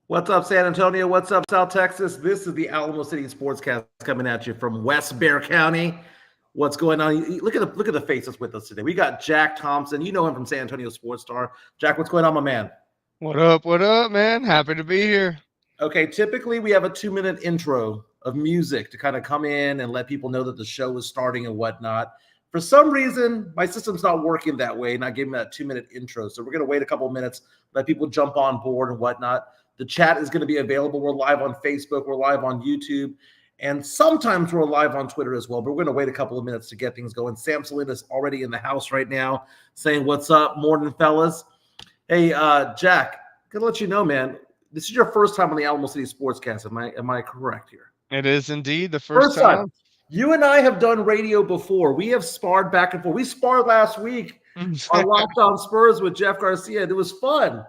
What's up, San Antonio? What's up, South Texas? This is the Alamo City Sportscast coming at you from West Bexar County. What's going on? Look at the faces with us today. We got Jack Thompson. You know him from San Antonio Sports Star. Jack, what's going on, my man? What up? What up, man? Happy to be here. Okay, typically we have a 2-minute intro of music to kind of come in and let people know that the show is starting and whatnot. For some reason, my system's not working that way, not giving that 2-minute intro. So we're going to wait a couple of minutes, let people jump on board and whatnot. The chat is going to be available. We're live on Facebook. We're live on YouTube. And sometimes we're live on Twitter as well. But we're going to wait a couple of minutes to get things going. Sam Salinas already in the house right now saying, what's up, morning, fellas? Hey, Jack, going to let you know, man, this is your first time on the Alamo City Sportscast. Am I correct here? It is indeed the first time. You and I have done radio before. We have sparred back and forth. We sparred last week on Locked On Spurs with Jeff Garcia. It was fun.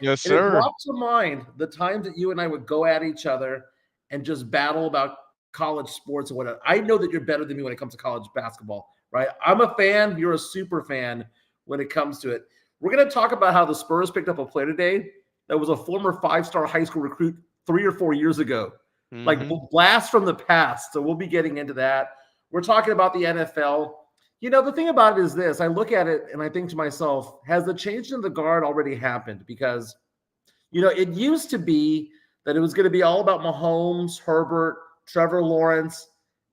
Yes, sir. And it brought to mind the times that you and I would go at each other and just battle about college sports and whatever. I know that you're better than me when it comes to college basketball, right? I'm a fan. You're a super fan when it comes to it. We're going to talk about how the Spurs picked up a player today that was a former 5-star high school recruit 3 or 4 years ago. Like blast from the past. So we'll be getting into that. We're talking about the NFL. You know, the thing about it is this. I look at it and I think to myself, has the change in the guard already happened? Because, you know, it used to be that it was going to be all about Mahomes, Herbert, Trevor Lawrence,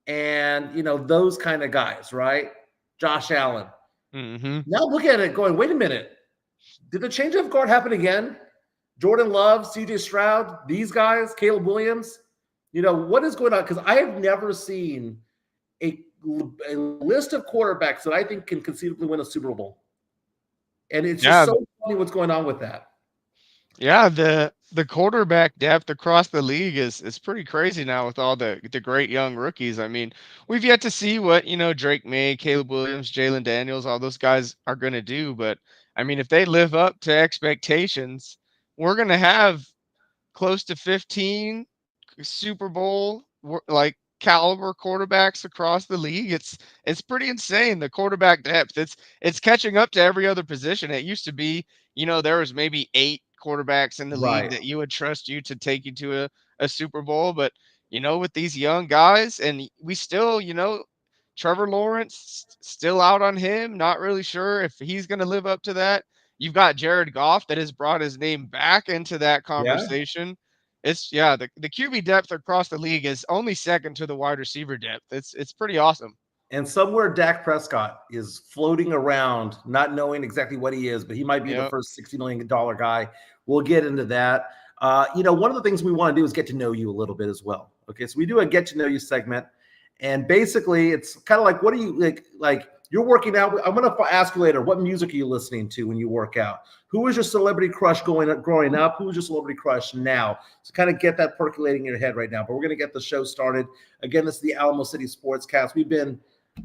and, you know, those kind of guys, right? Josh Allen. Now look at it going, wait a minute. Did the change of guard happen again? Jordan Love, CJ Stroud, these guys, Caleb Williams. You know, what is going on? Because I have never seen a list of quarterbacks that I think can conceivably win a Super Bowl. And it's just so funny what's going on with that. Yeah, the quarterback depth across the league is pretty crazy now with all the great young rookies. I mean, we've yet to see what, you know, Drake May, Caleb Williams, Jalen Daniels, all those guys are going to do. But, I mean, if they live up to expectations, we're going to have close to 15 Super Bowl like caliber quarterbacks across the league. It's pretty insane, the quarterback depth. It's catching up to every other position. It used to be, you know, there was maybe 8 quarterbacks in the league that you would trust you to take you to a Super Bowl. But, you know, with these young guys, and we still, you know, Trevor Lawrence still out on him, not really sure if he's going to live up to that. You've got Jared Goff that has brought his name back into that conversation. It's the QB depth across the league is only second to the wide receiver depth. It's pretty awesome. And somewhere Dak Prescott is floating around, not knowing exactly what he is, but he might be the first $60 million guy. We'll get into that. You know, one of the things we want to do is get to know you a little bit as well. Okay, so we do a get to know you segment, and basically it's kind of like, what do you like? You're working out. I'm going to ask you later, what music are you listening to when you work out? Who was your celebrity crush growing up? Who was your celebrity crush now? So kind of get that percolating in your head right now. But we're going to get the show started. Again, this is the Alamo City Sportscast.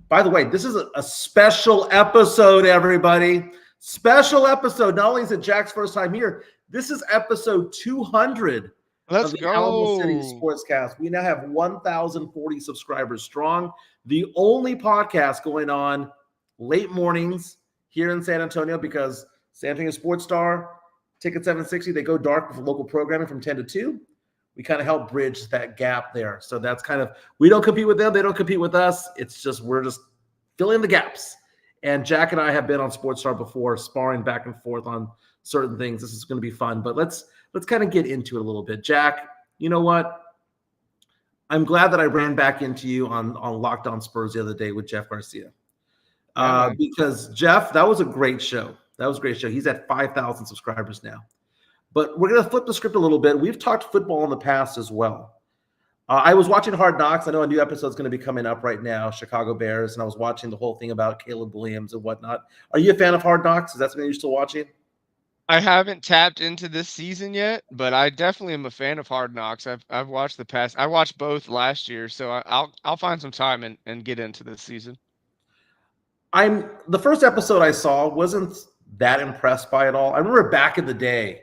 By the way, this is a special episode, everybody. Special episode. Not only is it Jack's first time here, this is episode 200 of the Alamo City Sportscast. We now have 1,040 subscribers strong. The only podcast going on late mornings here in San Antonio, because San Antonio Sports Star, Ticket 760, they go dark with local programming from 10 to 2. We kind of help bridge that gap there. So that's kind of, we don't compete with them. They don't compete with us. It's just, we're just filling the gaps. And Jack and I have been on Sports Star before, sparring back and forth on certain things. This is going to be fun, but let's kind of get into it a little bit. Jack, you know what? I'm glad that I ran back into you on Locked On Spurs the other day with Jeff Garcia. Because Jeff, that was a great show. He's at 5,000 subscribers now. But we're going to flip the script a little bit. We've talked football in the past as well. I was watching Hard Knocks. I know a new episode is going to be coming up right now, Chicago Bears, and I was watching the whole thing about Caleb Williams and whatnot. Are you a fan of Hard Knocks? Is that something you're still watching? I haven't tapped into this season yet, but I definitely am a fan of Hard Knocks. I've watched the past. I watched both last year, so I'll find some time and get into this season. The first episode I saw wasn't that impressed by it all. I remember back in the day,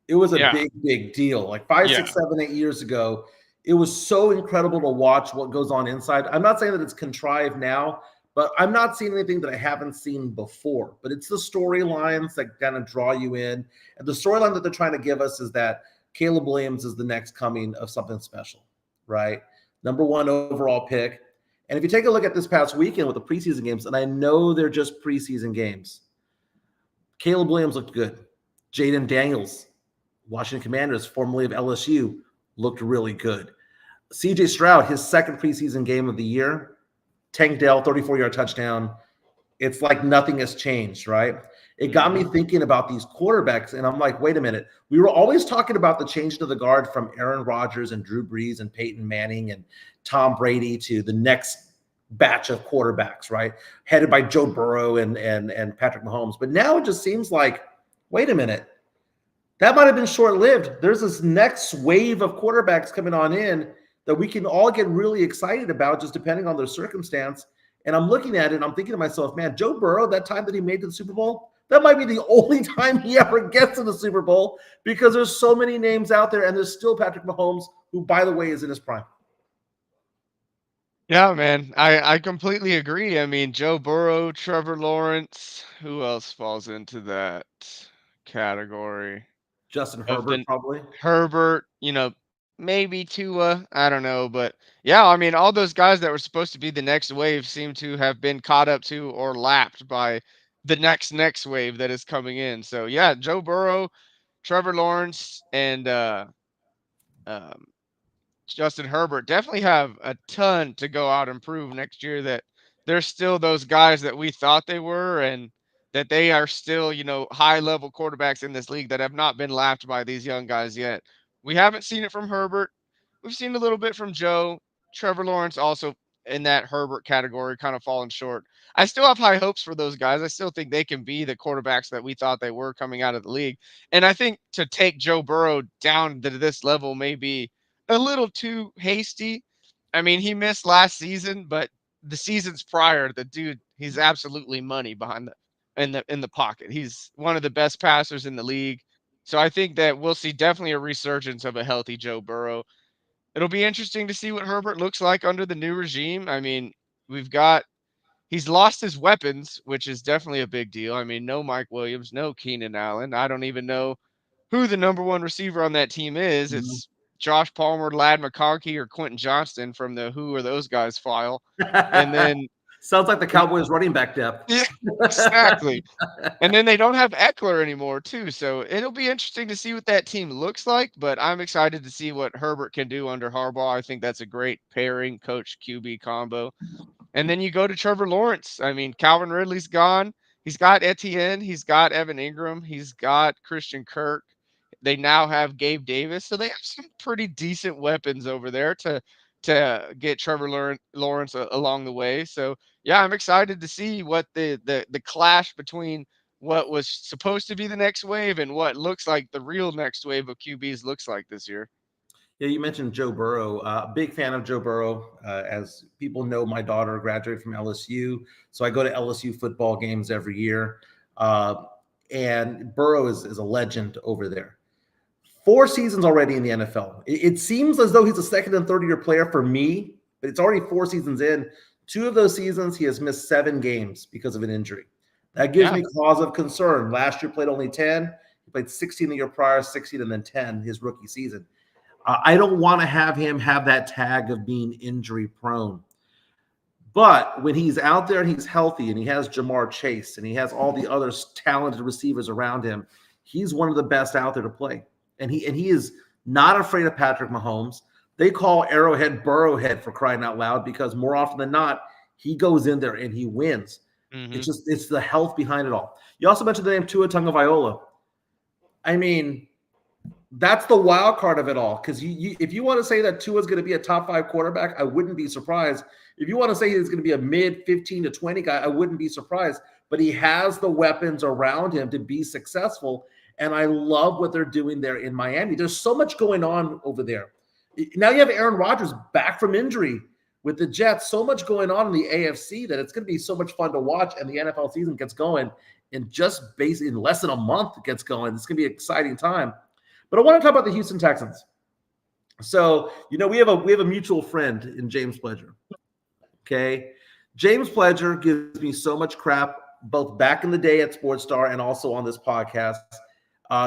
it was a big deal. Like 5, 6, 7, 8 years ago, it was so incredible to watch what goes on inside. I'm not saying that it's contrived now, but I'm not seeing anything that I haven't seen before. But it's the storylines that kind of draw you in. And the storyline that they're trying to give us is that Caleb Williams is the next coming of something special, right? Number 1 overall pick. And if you take a look at this past weekend with the preseason games, and I know they're just preseason games, Caleb Williams looked good. Jaden Daniels, Washington Commanders, formerly of LSU, looked really good. CJ Stroud, his second preseason game of the year, Tank Dell, 34-yard touchdown. It's like nothing has changed, right? It got me thinking about these quarterbacks, and I'm like, wait a minute. We were always talking about the change to the guard from Aaron Rodgers and Drew Brees and Peyton Manning and Tom Brady to the next batch of quarterbacks, right? Headed by Joe Burrow and Patrick Mahomes. But now it just seems like, wait a minute. That might have been short-lived. There's this next wave of quarterbacks coming on in that we can all get really excited about, just depending on their circumstance. And I'm looking at it and I'm thinking to myself, man, Joe Burrow, that time that he made to the Super Bowl, that might be the only time he ever gets to the Super Bowl, because there's so many names out there, and there's still Patrick Mahomes, who, by the way, is in his prime. Yeah, man, I completely agree. I mean, Joe Burrow, Trevor Lawrence, who else falls into that category? Justin Herbert, probably. Herbert, maybe Tua, I don't know, but yeah, I mean, all those guys that were supposed to be the next wave seem to have been caught up to or lapped by the next wave that is coming in. So yeah, Joe Burrow, Trevor Lawrence, and Justin Herbert definitely have a ton to go out and prove next year that they're still those guys that we thought they were, and that they are still, high level quarterbacks in this league that have not been lapped by these young guys yet. We haven't seen it from Herbert. We've seen a little bit from Joe. Trevor Lawrence also in that Herbert category, kind of falling short. I still have high hopes for those guys. I still think they can be the quarterbacks that we thought they were coming out of the league. And I think to take Joe Burrow down to this level may be a little too hasty. I mean, he missed last season, but the seasons prior, the dude, he's absolutely money behind in the pocket. He's one of the best passers in the league. So I think that we'll see definitely a resurgence of a healthy Joe Burrow. It'll be interesting to see what Herbert looks like under the new regime. I mean, he's lost his weapons, which is definitely a big deal. I mean, no Mike Williams, no Keenan Allen. I don't even know who the number one receiver on that team is. Mm-hmm. It's Josh Palmer, Lad McConkey, or Quentin Johnston from the Who Are Those Guys file. And then sounds like the Cowboys running back depth. Yeah, exactly. And then they don't have Eckler anymore too. So it'll be interesting to see what that team looks like, but I'm excited to see what Herbert can do under Harbaugh. I think that's a great pairing, coach QB combo. And then you go to Trevor Lawrence. I mean, Calvin Ridley's gone. He's got Etienne. He's got Evan Ingram. He's got Christian Kirk. They now have Gabe Davis. So they have some pretty decent weapons over there to get Trevor Lawrence along the way. So yeah, I'm excited to see what the clash between what was supposed to be the next wave and what looks like the real next wave of QBs looks like this year. Yeah, you mentioned Joe Burrow. Big fan of Joe Burrow. As people know, my daughter graduated from LSU, so I go to LSU football games every year. And Burrow is a legend over there. 4 seasons already in the NFL. It seems as though he's a second and third-year player for me, but it's already 4 seasons in. 2 of those seasons, he has missed 7 games because of an injury. That gives me cause of concern. Last year played only 10. He played 16 the year prior, 16 and then 10 his rookie season. I don't want to have him have that tag of being injury prone. But when he's out there and he's healthy and he has Jamar Chase and he has all the other talented receivers around him, he's one of the best out there to play. And he is not afraid of Patrick Mahomes. They call Arrowhead Burrowhead, for crying out loud, because more often than not, he goes in there and he wins. Mm-hmm. It's the health behind it all. You also mentioned the name Tua Tagovailoa. I mean, that's the wild card of it all. Because if you want to say that Tua is going to be a top 5 quarterback, I wouldn't be surprised. If you want to say he's going to be a mid 15 to 20 guy, I wouldn't be surprised. But he has the weapons around him to be successful. And I love what they're doing there in Miami. There's so much going on over there. Now you have Aaron Rodgers back from injury with the Jets. So much going on in the AFC that it's going to be so much fun to watch. And the NFL season gets going in in less than a month. It gets going. It's going to be an exciting time. But I want to talk about the Houston Texans. So, we have a mutual friend in James Pledger. Okay. James Pledger gives me so much crap, both back in the day at Sports Star and also on this podcast.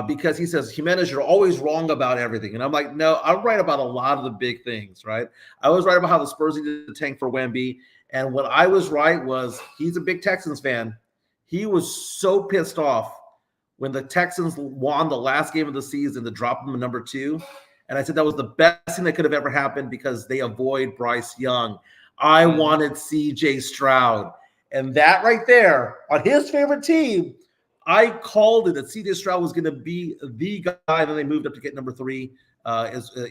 because he says, Jimenez, you're always wrong about everything. And I'm like, no, I'm right about a lot of the big things, right? I was right about how the Spurs needed to tank for Wemby. And what I was right was he's a big Texans fan. He was so pissed off when the Texans won the last game of the season to drop him at number 2. And I said that was the best thing that could have ever happened because they avoid Bryce Young. I wanted CJ Stroud. And that right there, on his favorite team, I called it that CJ Stroud was going to be the guy. And then they moved up to get number 3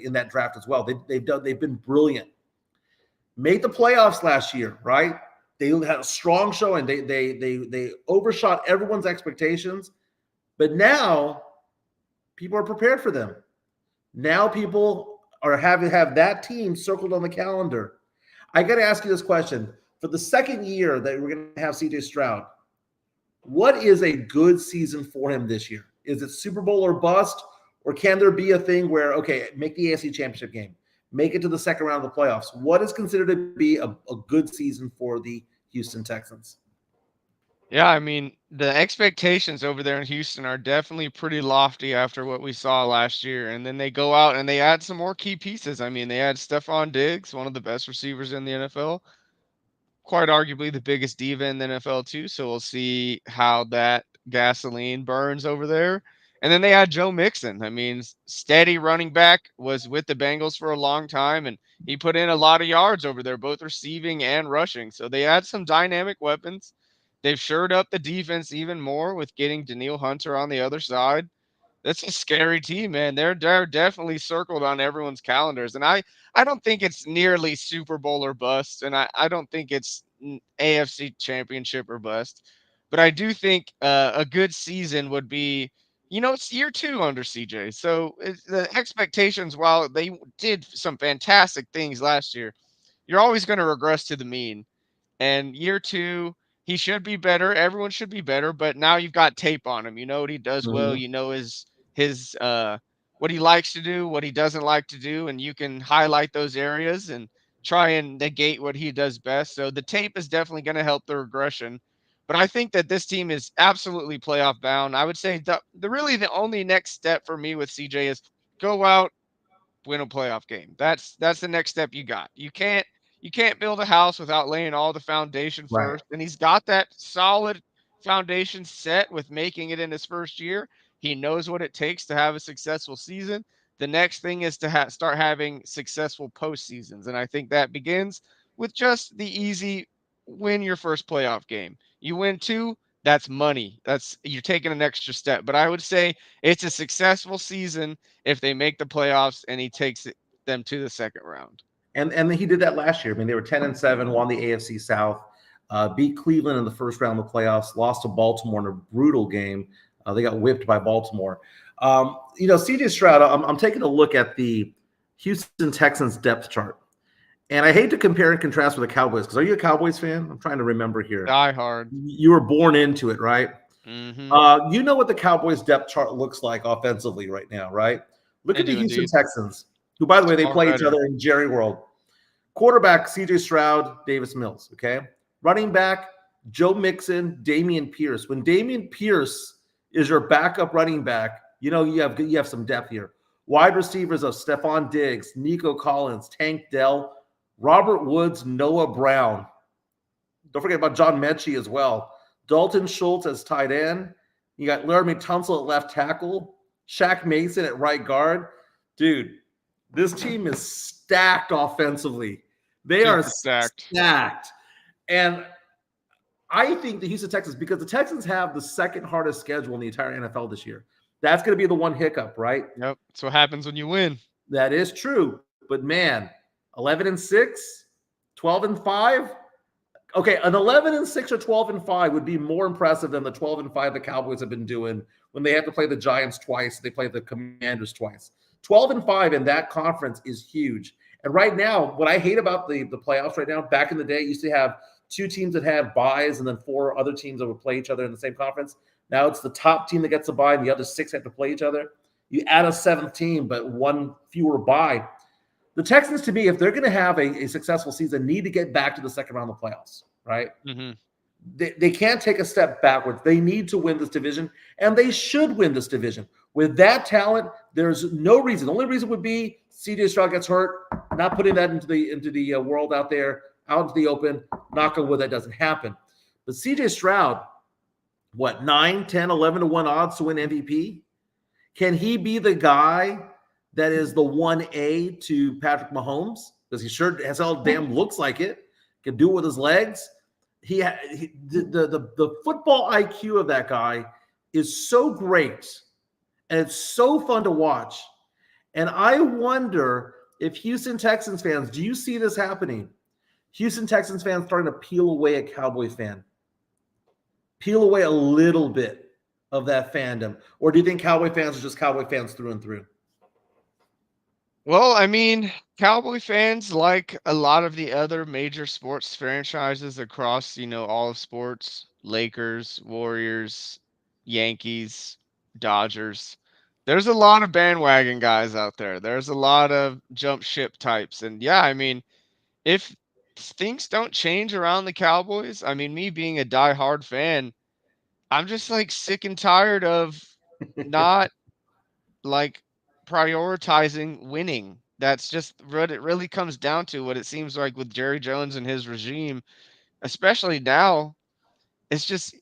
in that draft as well. They've been brilliant. Made the playoffs last year, right? They had a strong showing. They overshot everyone's expectations. But now people are prepared for them. Now people are have that team circled on the calendar. I got to ask you this question. For the second year that we're going to have CJ Stroud, what is a good season for him this year? Is it Super Bowl or bust? Or can there be a thing where, okay, make the AFC Championship game, make it to the second round of the playoffs? What is considered to be a good season for the Houston Texans? Yeah, I mean, the expectations over there in Houston are definitely pretty lofty after what we saw last year. And then they go out and they add some more key pieces. I mean, they add Stephon Diggs, one of the best receivers in the NFL, quite arguably the biggest diva in the NFL too. So we'll see how that gasoline burns over there. And then they had Joe Mixon. I mean, steady running back, was with the Bengals for a long time, and he put in a lot of yards over there, both receiving and rushing. So they had some dynamic weapons. They've shored up the defense even more with getting Danielle Hunter on the other side. That's a scary team, man. They're definitely circled on everyone's calendars. And I don't think it's nearly Super Bowl or bust. And I don't think it's AFC championship or bust. But I do think a good season would be, it's year 2 under CJ. So the expectations, while they did some fantastic things last year, you're always going to regress to the mean. And year 2, he should be better. Everyone should be better, but now you've got tape on him. You know what he does well. You know his what he likes to do, what he doesn't like to do, and you can highlight those areas and try and negate what he does best. So the tape is definitely going to help the regression. But I think that this team is absolutely playoff bound. I would say the only next step for me with CJ is go out, win a playoff game. That's the next step you got. You can't build a house without laying all the foundation Right. first. And he's got that solid foundation set with making it in his first year. He knows what it takes to have a successful season. The next thing is to start having successful postseasons. And I think that begins with just the easy win your first playoff game. You win 2, that's money. You're taking an extra step. But I would say it's a successful season if they make the playoffs and he takes them to the second round. And he did that last year. I mean, they were 10-7, won the AFC South, beat Cleveland in the first round of the playoffs, lost to Baltimore in a brutal game. They got whipped by Baltimore. CJ Stroud, I'm taking a look at the Houston Texans depth chart. And I hate to compare and contrast with the Cowboys, because are you a Cowboys fan? I'm trying to remember here. Die hard. You were born into it, right? Mm-hmm. You know what the Cowboys depth chart looks like offensively right now, right? Look at the Houston Texans, who, by the way, they play each other in Jerry World. Quarterback, CJ Stroud, Davis Mills, okay? Running back, Joe Mixon, Dameon Pierce. When Dameon Pierce is your backup running back, you have some depth here. Wide receivers of Stephon Diggs, Nico Collins, Tank Dell, Robert Woods, Noah Brown. Don't forget about John Mechie as well. Dalton Schultz as tight end. You got Laramie Tunsil at left tackle. Shaq Mason at right guard. Dude, this team is stacked offensively. They are stacked. And I think the Houston Texans, because the Texans have the second hardest schedule in the entire NFL this year. That's going to be the one hiccup, right? Yep. That's what happens when you win. That is true. But man, 11-6, 12-5. Okay, an 11-6 or 12-5 would be more impressive than the 12-5 the Cowboys have been doing when they have to play the Giants twice. They play the Commanders twice. 12-5 in that conference is huge. And right now, what I hate about the playoffs right now, back in the day, you used to have 2 teams that had byes and then 4 other teams that would play each other in the same conference. Now it's the top team that gets a bye and the other 6 have to play each other. You add a 7th team, but 1 fewer bye. The Texans, to me, if they're going to have a successful season, need to get back to the second round of the playoffs, right? Mm-hmm. They can't take a step backwards. They need to win this division, and they should win this division. With that talent, there's no reason. The only reason would be CJ Stroud gets hurt, not putting that into the world out there, out into the open. Knock on wood, that doesn't happen. But CJ Stroud, what, 9, 10, 11 to 1 odds to win MVP? Can he be the guy that is the 1A to Patrick Mahomes? Because he sure has all damn looks like it. Can do it with his legs. The football IQ of that guy is so great, and it's so fun to watch. And I wonder if Houston Texans fans, do you see this happening? Houston Texans fans starting to peel away a Cowboy fan. Peel away a little bit of that fandom. Or do you think Cowboy fans are just Cowboy fans through and through? Well, I mean, Cowboy fans, like a lot of the other major sports franchises across, all of sports, Lakers, Warriors, Yankees, Dodgers. There's a lot of bandwagon guys out there. There's a lot of jump ship types. And yeah, I mean, if things don't change around the Cowboys, I mean, me being a diehard fan, I'm just like sick and tired of not like prioritizing winning. That's just what it really comes down to. What it seems like with Jerry Jones and his regime, especially now, it's just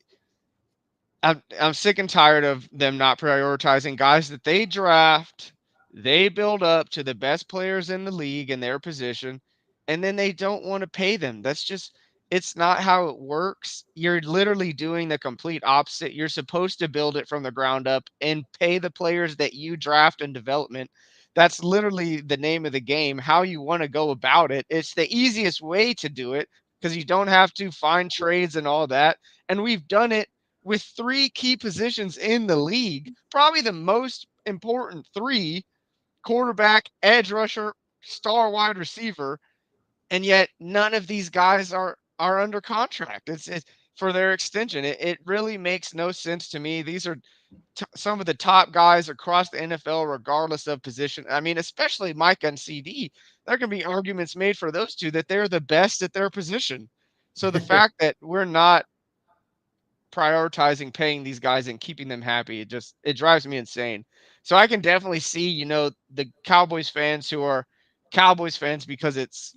I'm sick and tired of them not prioritizing guys that they draft, they build up to the best players in the league in their position, and then they don't want to pay them. That's just it's not how it works. You're literally doing the complete opposite. You're supposed to build it from the ground up and pay the players that you draft in development. That's literally the name of the game, how you want to go about it. It's the easiest way to do it because you don't have to find trades and all that. And we've done it with three key positions in the league, probably the most important three: quarterback, edge rusher, star wide receiver, and yet none of these guys are under contract. It's for their extension. It really makes no sense to me. These are some of the top guys across the NFL, regardless of position. I mean, especially Mike and CD. There can be arguments made for those two that they're the best at their position. So the fact that we're not prioritizing paying these guys and keeping them happy, it drives me insane. So I can definitely see, the Cowboys fans who are Cowboys fans because it's,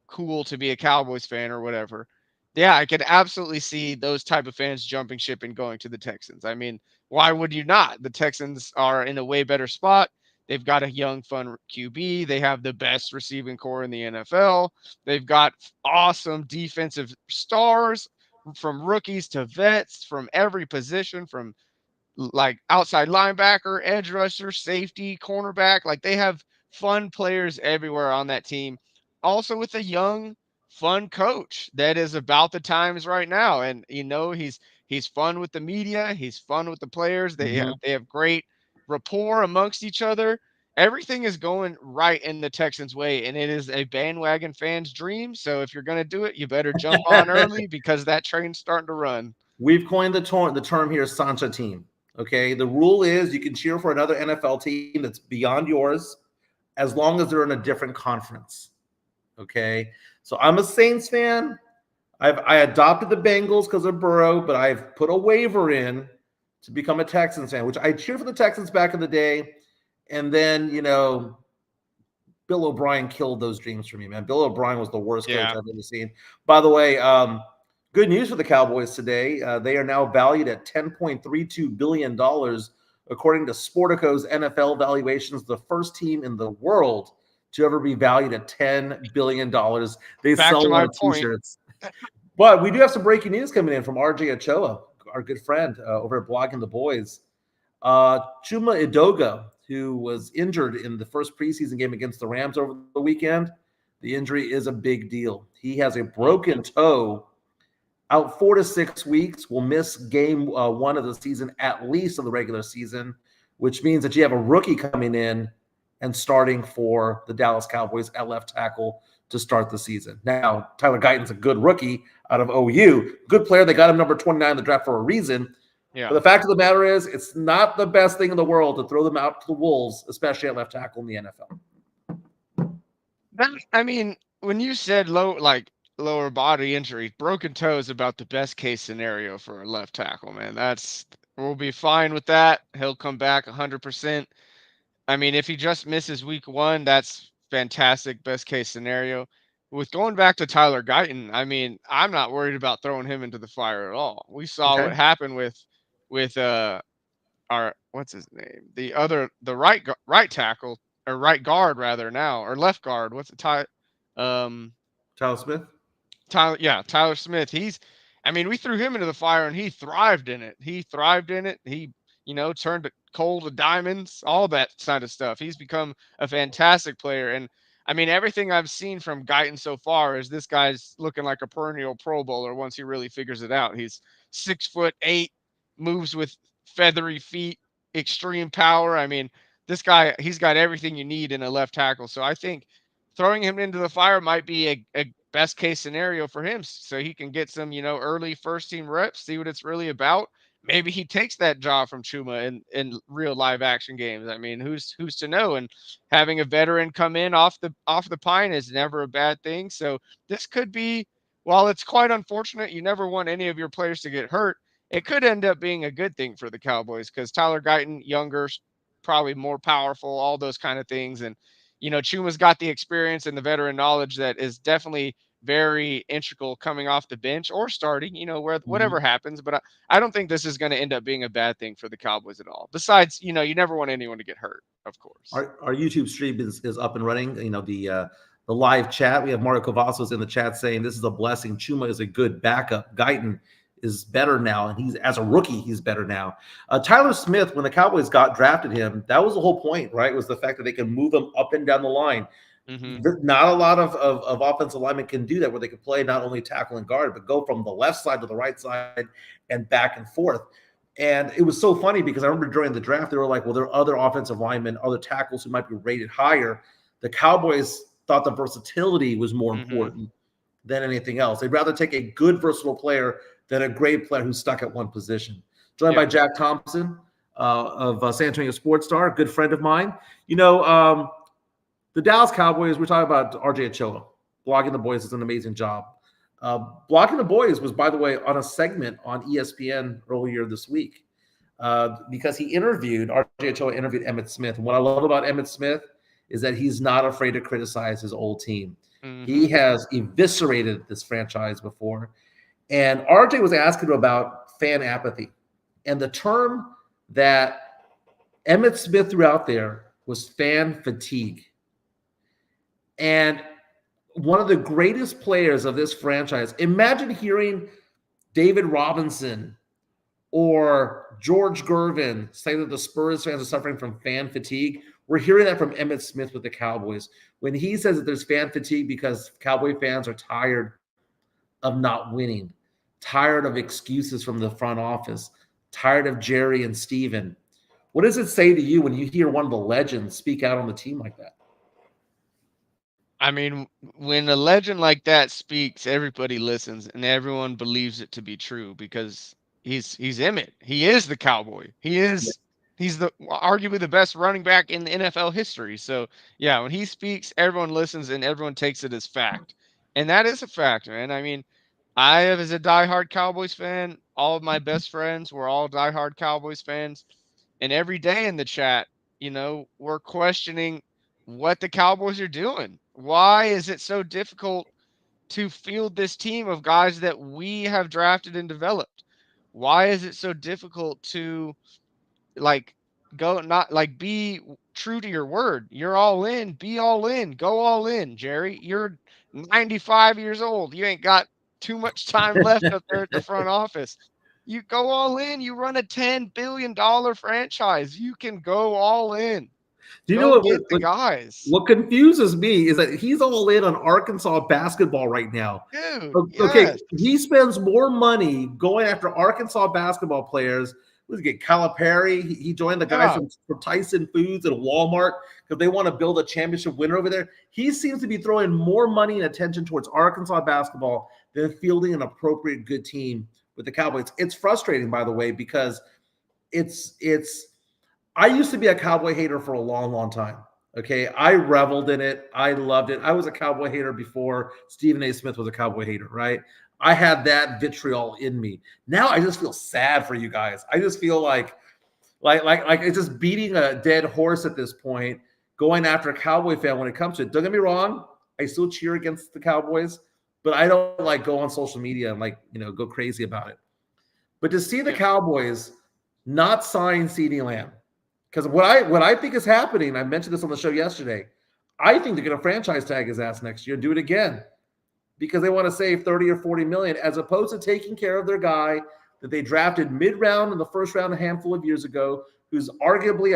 cool to be a Cowboys fan or whatever. Yeah, I could absolutely see those type of fans jumping ship and going to the Texans. I mean, why would you not? The Texans are in a way better spot. They've got a young, fun QB. They have the best receiving core in the NFL. They've got awesome defensive stars from rookies to vets from every position, from like outside linebacker, edge rusher, safety, cornerback. Like they have fun players everywhere on that team. Also with a young, fun coach that is about the times right now. And he's fun with the media, he's fun with the players. They have great rapport amongst each other. Everything is going right in the Texans' way, and it is a bandwagon fan's dream. So if you're going to do it, you better jump on early because that train's starting to run. We've coined the term here, Sancha team. Okay, the rule is you can cheer for another NFL team that's beyond yours as long as they're in a different conference. Okay, so I'm a Saints fan. I adopted the Bengals because of Burrow, but I've put a waiver in to become a Texans fan, which I cheered for the Texans back in the day. And then, Bill O'Brien killed those dreams for me, man. Bill O'Brien was the worst coach I've ever seen. By the way, good news for the Cowboys today. They are now valued at $10.32 billion, according to Sportico's NFL valuations, the first team in the world to ever be valued at $10 billion. They sell a lot of T-shirts. But we do have some breaking news coming in from RJ Ochoa, our good friend over at Blogging the Boys. Chuma Edoga, who was injured in the first preseason game against the Rams over the weekend. The injury is a big deal. He has a broken toe, out 4 to 6 weeks, will miss game 1 of the season, at least of the regular season, which means that you have a rookie coming in and starting for the Dallas Cowboys at left tackle to start the season. Now, Tyler Guyton's a good rookie out of OU, good player. They got him number 29 in the draft for a reason. Yeah. But the fact of the matter is, it's not the best thing in the world to throw them out to the wolves, especially at left tackle in the NFL. I mean, when you said lower body injury, broken toe is about the best case scenario for a left tackle, man. We'll be fine with that. He'll come back 100%. I mean, if he just misses week 1, that's fantastic, best case scenario. With going back to Tyler Guyton, I mean, I'm not worried about throwing him into the fire at all. We saw Okay. what happened with our what's his name? The right tackle or right guard rather now or left guard. What's it? Um Tyler Smith. Tyler Smith. I mean, we threw him into the fire and he thrived in it. He thrived in it. He, turned coal to diamonds, all that kind of stuff. He's become a fantastic player. And I mean, everything I've seen from Guyton so far is this guy's looking like a perennial Pro Bowler once he really figures it out. He's 6'8", moves with feathery feet, extreme power. I mean, this guy, he's got everything you need in a left tackle. So I think throwing him into the fire might be a best case scenario for him so he can get some, early first team reps, see what it's really about. Maybe he takes that job from Chuma in real live action games. I mean, who's to know? And having a veteran come in off the pine is never a bad thing. So this could be, while it's quite unfortunate, you never want any of your players to get hurt. It could end up being a good thing for the Cowboys because Tyler Guyton, younger, probably more powerful, all those kind of things. And Chuma's got the experience and the veteran knowledge that is definitely very integral coming off the bench or starting, whatever happens. But I don't think this is going to end up being a bad thing for the Cowboys at all. Besides, you never want anyone to get hurt, of course. Our YouTube stream is up and running. The live chat. We have Mario Cavazos in the chat saying this is a blessing. Chuma is a good backup. Guyton is better now, and he's as a rookie, he's better now. Tyler Smith, when the Cowboys drafted him, that was the whole point, right? Was the fact that they can move him up and down the line. Mm-hmm. Not a lot of offensive linemen can do that, where they can play not only tackle and guard, but go from the left side to the right side and back and forth. And it was so funny because I remember during the draft, they were like, well, there are other offensive linemen, other tackles who might be rated higher. The Cowboys thought the versatility was more important than anything else. They'd rather take a good, versatile player than a great player who's stuck at one position. Joined by Jack Thompson of San Antonio Sportscast, a good friend of mine. The Dallas Cowboys, we're talking about RJ Ochoa. Blogging the Boys is an amazing job. Blogging the Boys was, by the way, on a segment on ESPN earlier this week because RJ Ochoa interviewed Emmitt Smith. And what I love about Emmitt Smith is that he's not afraid to criticize his old team. Mm-hmm. He has eviscerated this franchise before. And RJ was asking about fan apathy. And the term that Emmitt Smith threw out there was fan fatigue. And one of the greatest players of this franchise, imagine hearing David Robinson or George Gervin say that the Spurs fans are suffering from fan fatigue. We're hearing that from Emmitt Smith with the Cowboys. When he says that there's fan fatigue because Cowboy fans are tired of not winning, tired of excuses from the front office, tired of Jerry and Steven. What does it say to you when you hear one of the legends speak out on the team like that? I mean, when a legend like that speaks, everybody listens and everyone believes it to be true because he's Emmett. He is the Cowboy. He's the arguably the best running back in the NFL history. So yeah, when he speaks, everyone listens and everyone takes it as fact. And that is a fact, man. I mean, I as a diehard Cowboys fan, all of my best friends were all diehard Cowboys fans. And every day in the chat, we're questioning what the Cowboys are doing. Why is it so difficult to field this team of guys that we have drafted and developed? Why is it so difficult to be true to your word? You're all in, be all in, go all in, Jerry. You're 95 years old. You ain't got too much time left up there at the front office. You go all in. You run a $10 billion franchise. You can go all in. Do you know what guys? What confuses me is that he's all in on Arkansas basketball right now. Dude, okay, yes. He spends more money going after Arkansas basketball players. Let's get Calipari. He joined the guys from Tyson Foods and Walmart because they want to build a championship winner over there. He seems to be throwing more money and attention towards Arkansas basketball than fielding an appropriate good team with the Cowboys. It's frustrating, by the way, because it's. I used to be a Cowboy hater for a long, long time. Okay, I reveled in it. I loved it. I was a Cowboy hater before Stephen A. Smith was a Cowboy hater, right? I had that vitriol in me. Now I just feel sad for you guys. I just feel like it's just beating a dead horse at this point, going after a Cowboy fan when it comes to it. Don't get me wrong, I still cheer against the Cowboys, but I don't like go on social media and go crazy about it. But to see the Cowboys not sign CeeDee Lamb, because what I think is happening, I mentioned this on the show yesterday, I think they're going to franchise tag his ass next year, do it again, because they want to save 30 or 40 million, as opposed to taking care of their guy that they drafted mid-round in the first round a handful of years ago, who's arguably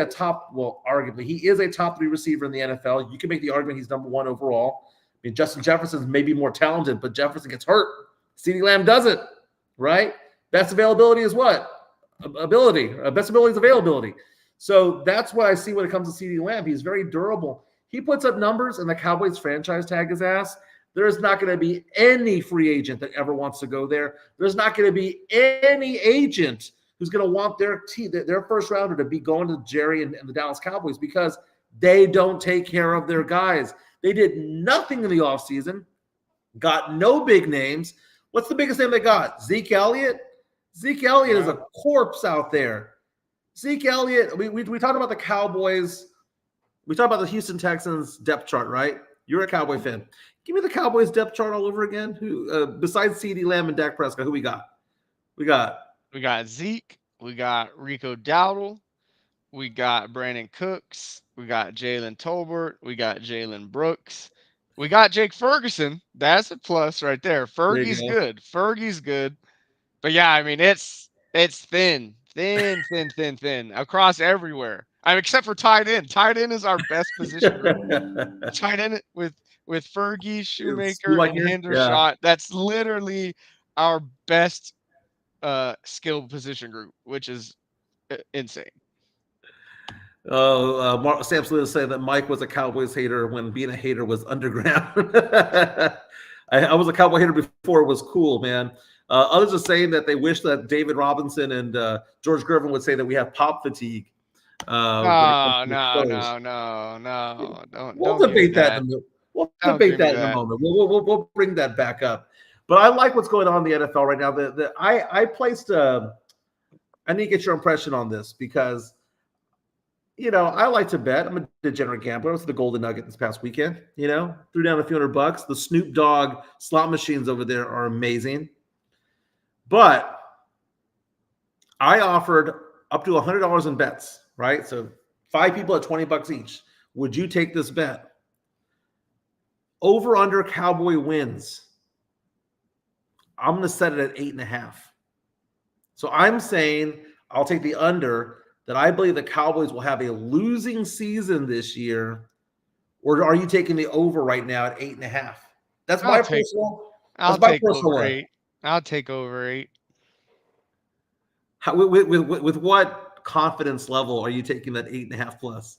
he is a top 3 receiver in the NFL. You can make the argument he's number 1 overall. I mean, Justin Jefferson's maybe more talented, but Jefferson gets hurt. CeeDee Lamb doesn't, right? Best availability is what? Ability. Best ability is availability. So that's what I see when it comes to CeeDee Lamb. He's very durable. He puts up numbers and the Cowboys franchise tag his ass. There's not going to be any free agent that ever wants to go there. There's not going to be any agent who's going to want their first rounder to be going to Jerry and the Dallas Cowboys, because they don't take care of their guys. They did nothing in the offseason, got no big names. What's the biggest name they got? Zeke Elliott? Zeke Elliott is a corpse out there. Zeke Elliott, we talked about the Cowboys. We talked about the Houston Texans depth chart, right? You're a Cowboy fan. Give me the Cowboys depth chart all over again. Who besides CeeDee Lamb and Dak Prescott, who we got? We got Zeke. We got Rico Dowdle. We got Brandon Cooks. We got Jalen Tolbert. We got Jalen Brooks. We got Jake Ferguson. That's a plus right there. Fergie's good. Fergie's good. But yeah, I mean, it's thin across everywhere. Except for tight end. Tight end is our best position group. Tight end with Fergie, Shoemaker, and Hendershot. That's literally our best skill position group, which is insane. Sam Salita said that Mike was a Cowboys hater when being a hater was underground. I was a Cowboy hater before it was cool, man. Others are saying that they wish that David Robinson and George Gervin would say that we have pop fatigue. No. We'll debate that. We'll debate that in a moment. We'll bring that back up. But I like what's going on in the NFL right now. I placed I need to get your impression on this, because I like to bet. I'm a degenerate gambler. I was at the Golden Nugget this past weekend. Threw down a few $100. The Snoop Dogg slot machines over there are amazing. But I offered up to $100 in bets, right? So 5 people at $20 each. Would you take this bet? Over under Cowboy wins. I'm going to set it at 8.5. So I'm saying I'll take the under, that I believe the Cowboys will have a losing season this year. Or are you taking the over right now at 8.5? That's my personal. I'll take over 8. I'll take over 8. With what confidence level are you taking that 8.5 plus?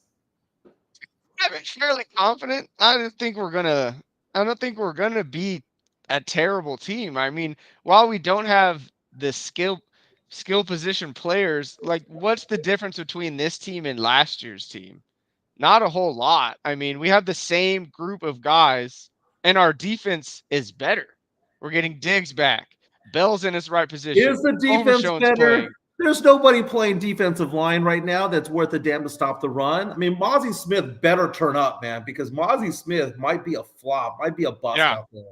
I'm fairly confident. I don't think we're gonna be a terrible team. I mean, while we don't have the skill position players, like, what's the difference between this team and last year's team? Not a whole lot. I mean, we have the same group of guys, and our defense is better. We're getting Diggs back. Bell's in his right position. Is the defense better? Playing. There's nobody playing defensive line right now that's worth a damn to stop the run. I mean, Mozzie Smith better turn up, man, because Mozzie Smith might be a flop, might be a bust out there.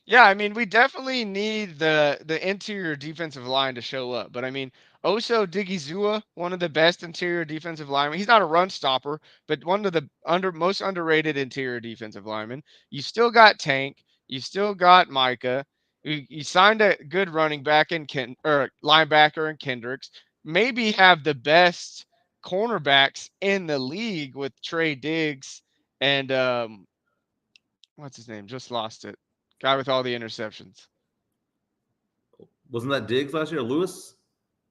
Yeah, I mean, we definitely need the interior defensive line to show up. But I mean, Oso Digizua, one of the best interior defensive linemen. He's not a run stopper, but one of the most underrated interior defensive linemen. You still got Tank. You still got Micah. You signed a good running back linebacker in Kendricks. Maybe have the best cornerbacks in the league with Trey Diggs and what's his name? Just lost it. Guy with all the interceptions. Wasn't that Diggs last year? Lewis?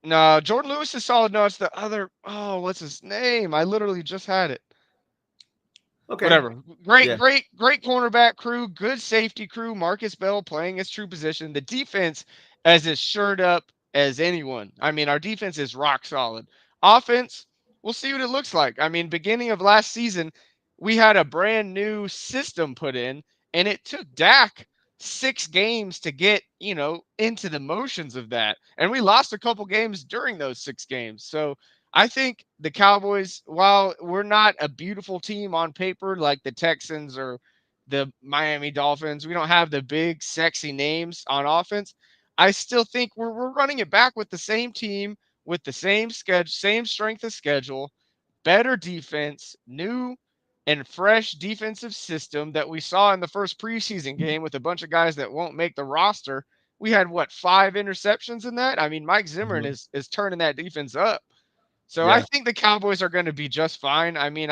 No, Jordan Lewis is solid. No, it's the other. Oh, what's his name? I literally just had it. Okay. Whatever. Great cornerback crew, good safety crew. Marcus Bell playing his true position. The defense as shored up as anyone. I mean, our defense is rock solid. Offense, we'll see what it looks like. I mean, beginning of last season, we had a brand new system put in, and it took Dak 6 games to get, into the motions of that. And we lost a couple games during those 6 games. So I think the Cowboys, while we're not a beautiful team on paper like the Texans or the Miami Dolphins, we don't have the big sexy names on offense. I still think we're running it back with the same team, with the same schedule, same strength of schedule, better defense, new and fresh defensive system that we saw in the first preseason game with a bunch of guys that won't make the roster. We had 5 interceptions in that. I mean, Mike Zimmerman Mhm. is turning that defense up. So I Yeah. think the Cowboys are going to be just fine. I mean,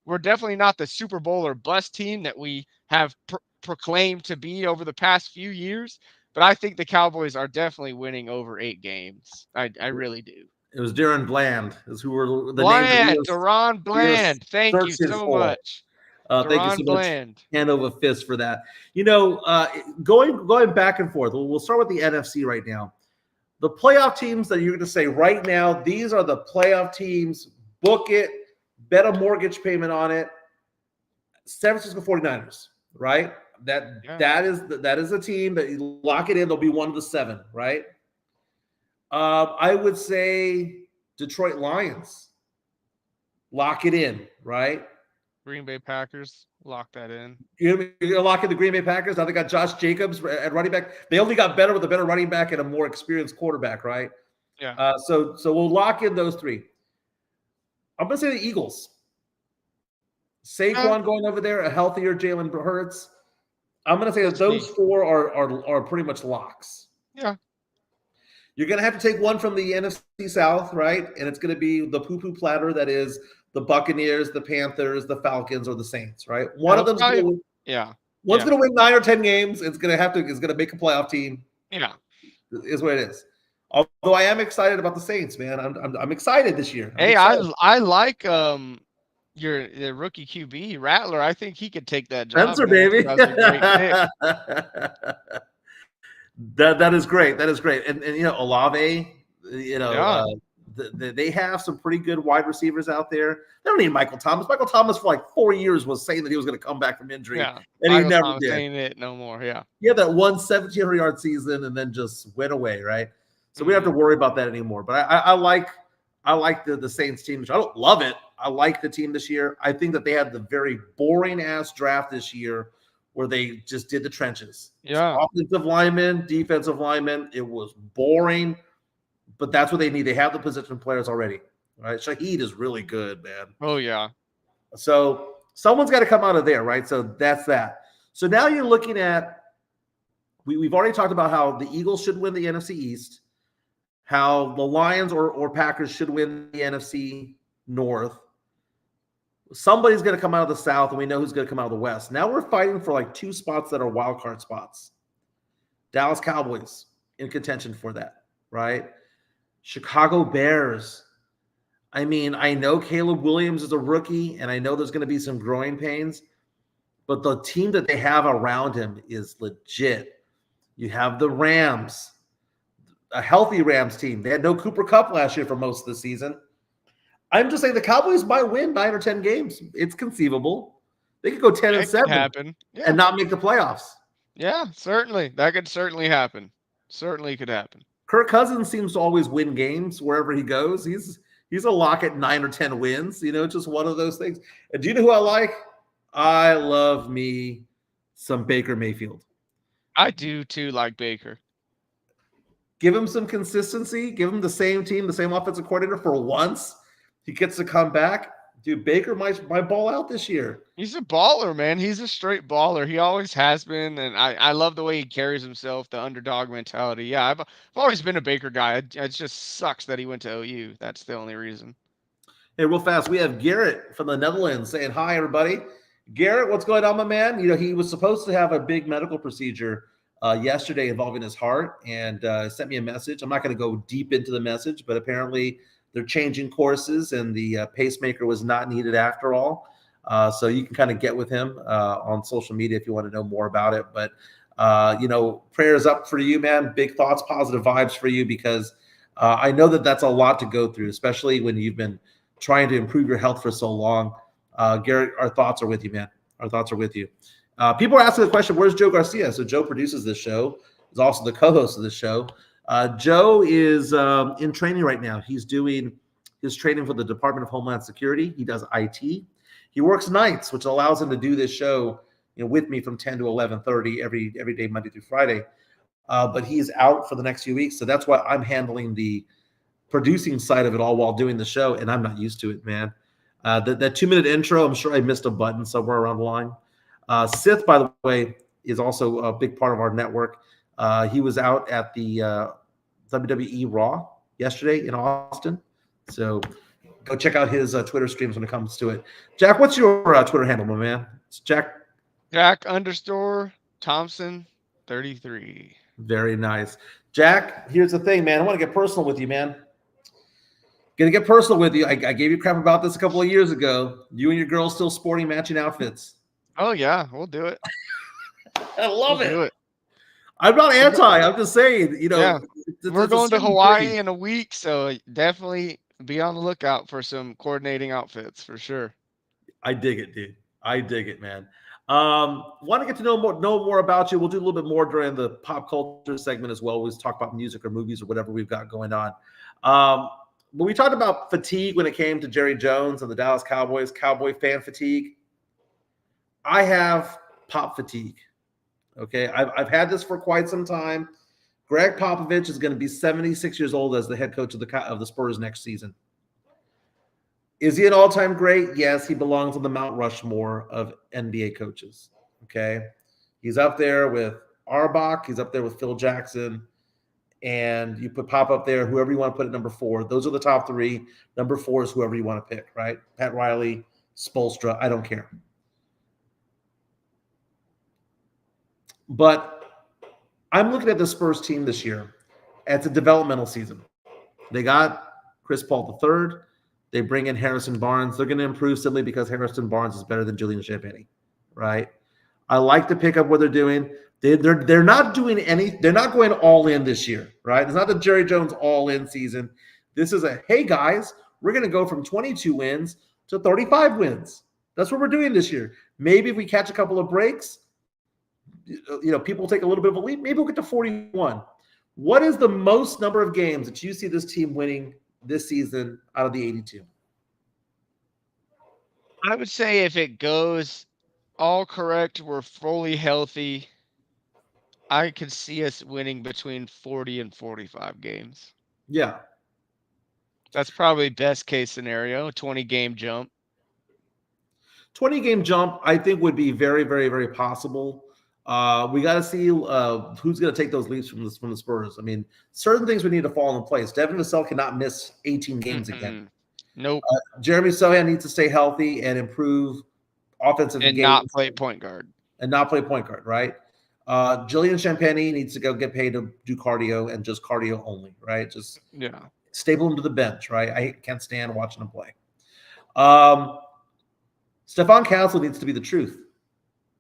we're definitely not the Super Bowl or bust team that we have proclaimed to be over the past few years, but I think the Cowboys are definitely winning over 8 games. I really do. It was Darren Bland, is who were the name that Bland, Deron we were Bland. Thank you searching so for. much. Thank you so Deron much, Bland. hand over fist for that. Going back and forth. We'll start with the NFC right now. The playoff teams that you're going to say right now, these are the playoff teams. Book it, bet a mortgage payment on it. San Francisco 49ers, right? That is a team that you lock it in. They'll be one of the 7, right? I would say Detroit Lions. Lock it in, right? Green Bay Packers, lock that in. You're locking the Green Bay Packers. Now they got Josh Jacobs at running back. They only got better with a better running back and a more experienced quarterback, right? Yeah. So we'll lock in those 3. I'm going to say the Eagles. Saquon going over there, a healthier Jalen Hurts. I'm going to say that those 4 are pretty much locks. Yeah. You're going to have to take one from the NFC South, right? And it's going to be the poo-poo platter that is the Buccaneers, the Panthers, the Falcons, or the Saints, right? One of them's going to going to win 9 or 10 games. It's going to make a playoff team. Yeah, is what it is. Although I am excited about the Saints, man. I'm excited this year. I like your rookie QB Rattler. I think he could take that job. Spencer, baby. That's a great pick. That is great. That is great. And Olave, they have some pretty good wide receivers out there. They don't need Michael Thomas. Michael Thomas for like 4 years was saying that he was going to come back from injury. Yeah. And Michael he never Thomas did. Ain't it no more. Yeah. He had that 1,700-yard season and then just went away, right? So we don't have to worry about that anymore. But I like the Saints team. I don't love it. I like the team this year. I think that they had the very boring ass draft this year where they just did the trenches. Yeah. Offensive linemen, defensive linemen. It was boring, but that's what they need. They have the position players already, right? Shaheed is really good, man. Oh, yeah. So someone's got to come out of there, right? So that's that. So now you're looking at, we've already talked about how the Eagles should win the NFC East, how the Lions or Packers should win the NFC North. Somebody's going to come out of the South, and we know who's going to come out of the West. Now we're fighting for like 2 spots that are wild card spots. Dallas Cowboys in contention for that, right? Chicago Bears. I mean, I know Caleb Williams is a rookie, and I know there's going to be some growing pains, but the team that they have around him is legit. You have the Rams, a healthy Rams team. They had no Cooper Kupp last year for most of the season. I'm just saying the Cowboys might win 9 or 10 games. It's conceivable. They could go 10-7 and not make the playoffs. Yeah, certainly. That could certainly happen. Certainly could happen. Kirk Cousins seems to always win games wherever he goes. He's a lock at 9 or 10 wins. Just one of those things. And do you know who I like? I love me some Baker Mayfield. I do too like Baker. Give him some consistency. Give him the same team, the same offensive coordinator for once. He gets to come back. Dude, Baker might ball out this year. He's a baller, man. He's a straight baller. He always has been, and I love the way he carries himself, the underdog mentality. Yeah, I've always been a Baker guy. It just sucks that he went to OU. That's the only reason. Hey, real fast, we have Garrett from the Netherlands saying hi, everybody. Garrett, what's going on, my man? He was supposed to have a big medical procedure yesterday involving his heart, and sent me a message. I'm not going to go deep into the message, but apparently they're changing courses, and the pacemaker was not needed after all. So you can kind of get with him on social media if you want to know more about it. But, prayers up for you, man. Big thoughts, positive vibes for you, because I know that that's a lot to go through, especially when you've been trying to improve your health for so long. Garrett, our thoughts are with you, man. Our thoughts are with you. People are asking the question, where's Joe Garcia? So Joe produces this show, is also the co-host of this show. Joe is in training right now. He's doing his training for the Department of Homeland Security. He does IT. He works nights, which allows him to do this show, with me from 10 to 11:30 every day, Monday through Friday. But he's out for the next few weeks, so that's why I'm handling the producing side of it all while doing the show, and I'm not used to it, man. That 2-minute intro, I'm sure I missed a button somewhere around the line. Sith, by the way, is also a big part of our network. He was out at the WWE Raw yesterday in Austin. So go check out his Twitter streams when it comes to it. Jack, what's your Twitter handle, my man? It's Jack _ Thompson 33. Very nice. Jack, here's the thing, man. I want to get personal with you, man. Gonna get personal with you. I gave you crap about this a couple of years ago. You and your girl still sporting matching outfits. Oh yeah, we'll do it. I love we'll do it. I'm not anti. I'm just saying, yeah. We're going to Hawaii in a week, so definitely be on the lookout for some coordinating outfits for sure. I dig it, dude. I dig it, man. Want to get to know more about you. We'll do a little bit more during the pop culture segment as well. We'll talk about music or movies or whatever we've got going on. But we talked about fatigue when it came to Jerry Jones and the Dallas Cowboys, Cowboy fan fatigue. I have pop fatigue. Okay, I've had this for quite some time. Greg Popovich is going to be 76 years old as the head coach of the Spurs next season. Is he an all-time great? Yes, he belongs on the Mount Rushmore of NBA coaches. Okay, he's up there with Auerbach. He's up there with Phil Jackson. And you put Pop up there, whoever you want to put at number 4. Those are the top 3. Number 4 is whoever you want to pick, right? Pat Riley, Spoelstra, I don't care. But I'm looking at the Spurs team this year. It's a developmental season. They got Chris Paul III. They bring in Harrison Barnes. They're going to improve simply because Harrison Barnes is better than Julian Champagnie, right? I like to pick up what they're doing. They're not doing any. They're not going all in this year, right? It's not the Jerry Jones all in season. This is hey guys, we're going to go from 22 wins to 35 wins. That's what we're doing this year. Maybe if we catch a couple of breaks, people take a little bit of a lead. Maybe we'll get to 41. What is the most number of games that you see this team winning this season out of the 82? I would say if it goes all correct, we're fully healthy, I could see us winning between 40 and 45 games. Yeah. That's probably best case scenario, 20-game jump. 20-game jump, I think, would be very, very, very possible. We got to see who's going to take those leaps from the Spurs. I mean, certain things we need to fall in place. Devin Vassell cannot miss 18 games again. Nope. Jeremy Sohan needs to stay healthy and improve offensive and games. Not play point guard. Right? Julian Champagnie needs to go get paid to do cardio and just cardio only, right? Just staple him to the bench, right? I can't stand watching him play. Stephon Castle needs to be the truth.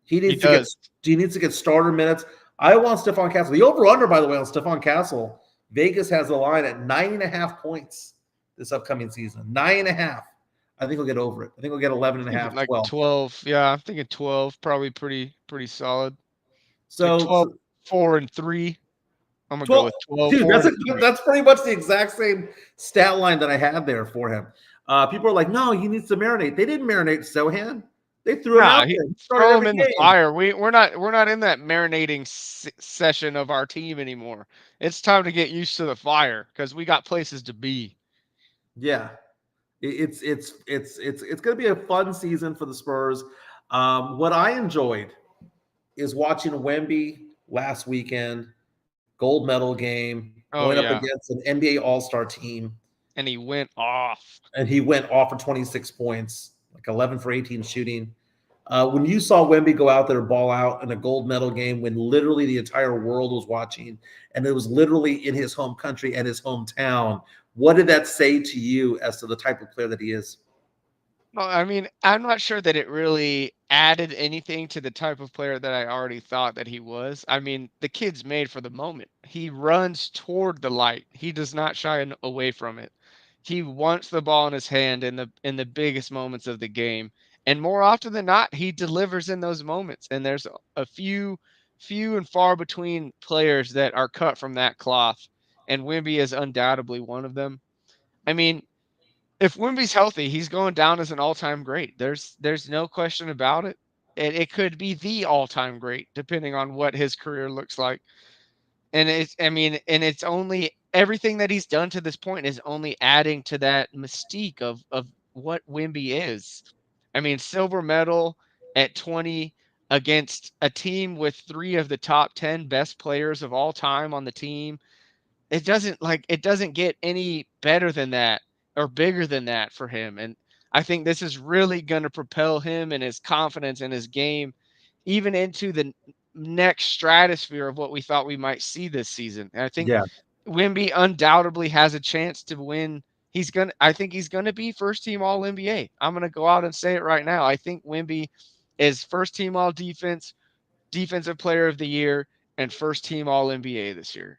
He needs to get starter minutes. I want Stephon Castle. The over-under, by the way, on Stephon Castle, Vegas has the line at 9.5 points this upcoming season. 9.5. I think we'll get over it. I think we'll get 11.5, like 12. 12. Yeah, I'm thinking 12. Probably pretty solid. So like 12, 4 and 3. I'm gonna go with 12. Dude, that's pretty much the exact same stat line that I had there for him. People are like, no, he needs to marinate. They didn't marinate Sohan. They threw him out there. Throw him in the fire. We're not in that marinating session of our team anymore. It's time to get used to the fire because we got places to be. Yeah, it's going to be a fun season for the Spurs. What I enjoyed is watching Wemby last weekend, gold medal game, going up against an NBA All-Star team. And he went off. For 26 points, like 11 for 18 shooting. When you saw Wemby go out there, ball out in a gold medal game when literally the entire world was watching, and it was literally in his home country and his hometown, what did that say to you as to the type of player that he is? Well, I mean, I'm not sure that it really added anything to the type of player that I already thought that he was. I mean, the kid's made for the moment. He runs toward the light. He does not shy away from it. He wants the ball in his hand in the biggest moments of the game, And more often than not, he delivers in those moments. And there's a few and far between players that are cut from that cloth. And Wemby is undoubtedly one of them. I mean, if Wemby's healthy, he's going down as an all-time great. There's no question about it. It could be the all-time great, depending on what his career looks like. And it's only everything that he's done to this point is only adding to that mystique of what Wemby is. I mean, silver medal at 20 against a team with 3 of the top 10 best players of all time on the team. It doesn't get any better than that or bigger than that for him. And I think this is really going to propel him and his confidence in his game even into the next stratosphere of what we thought we might see this season. And I think Yeah. Wemby undoubtedly has a chance to win. I think he's gonna be first team all NBA. I'm gonna go out and say it right now. I think Wemby is first team all defense, defensive player of the year, and first team all NBA this year.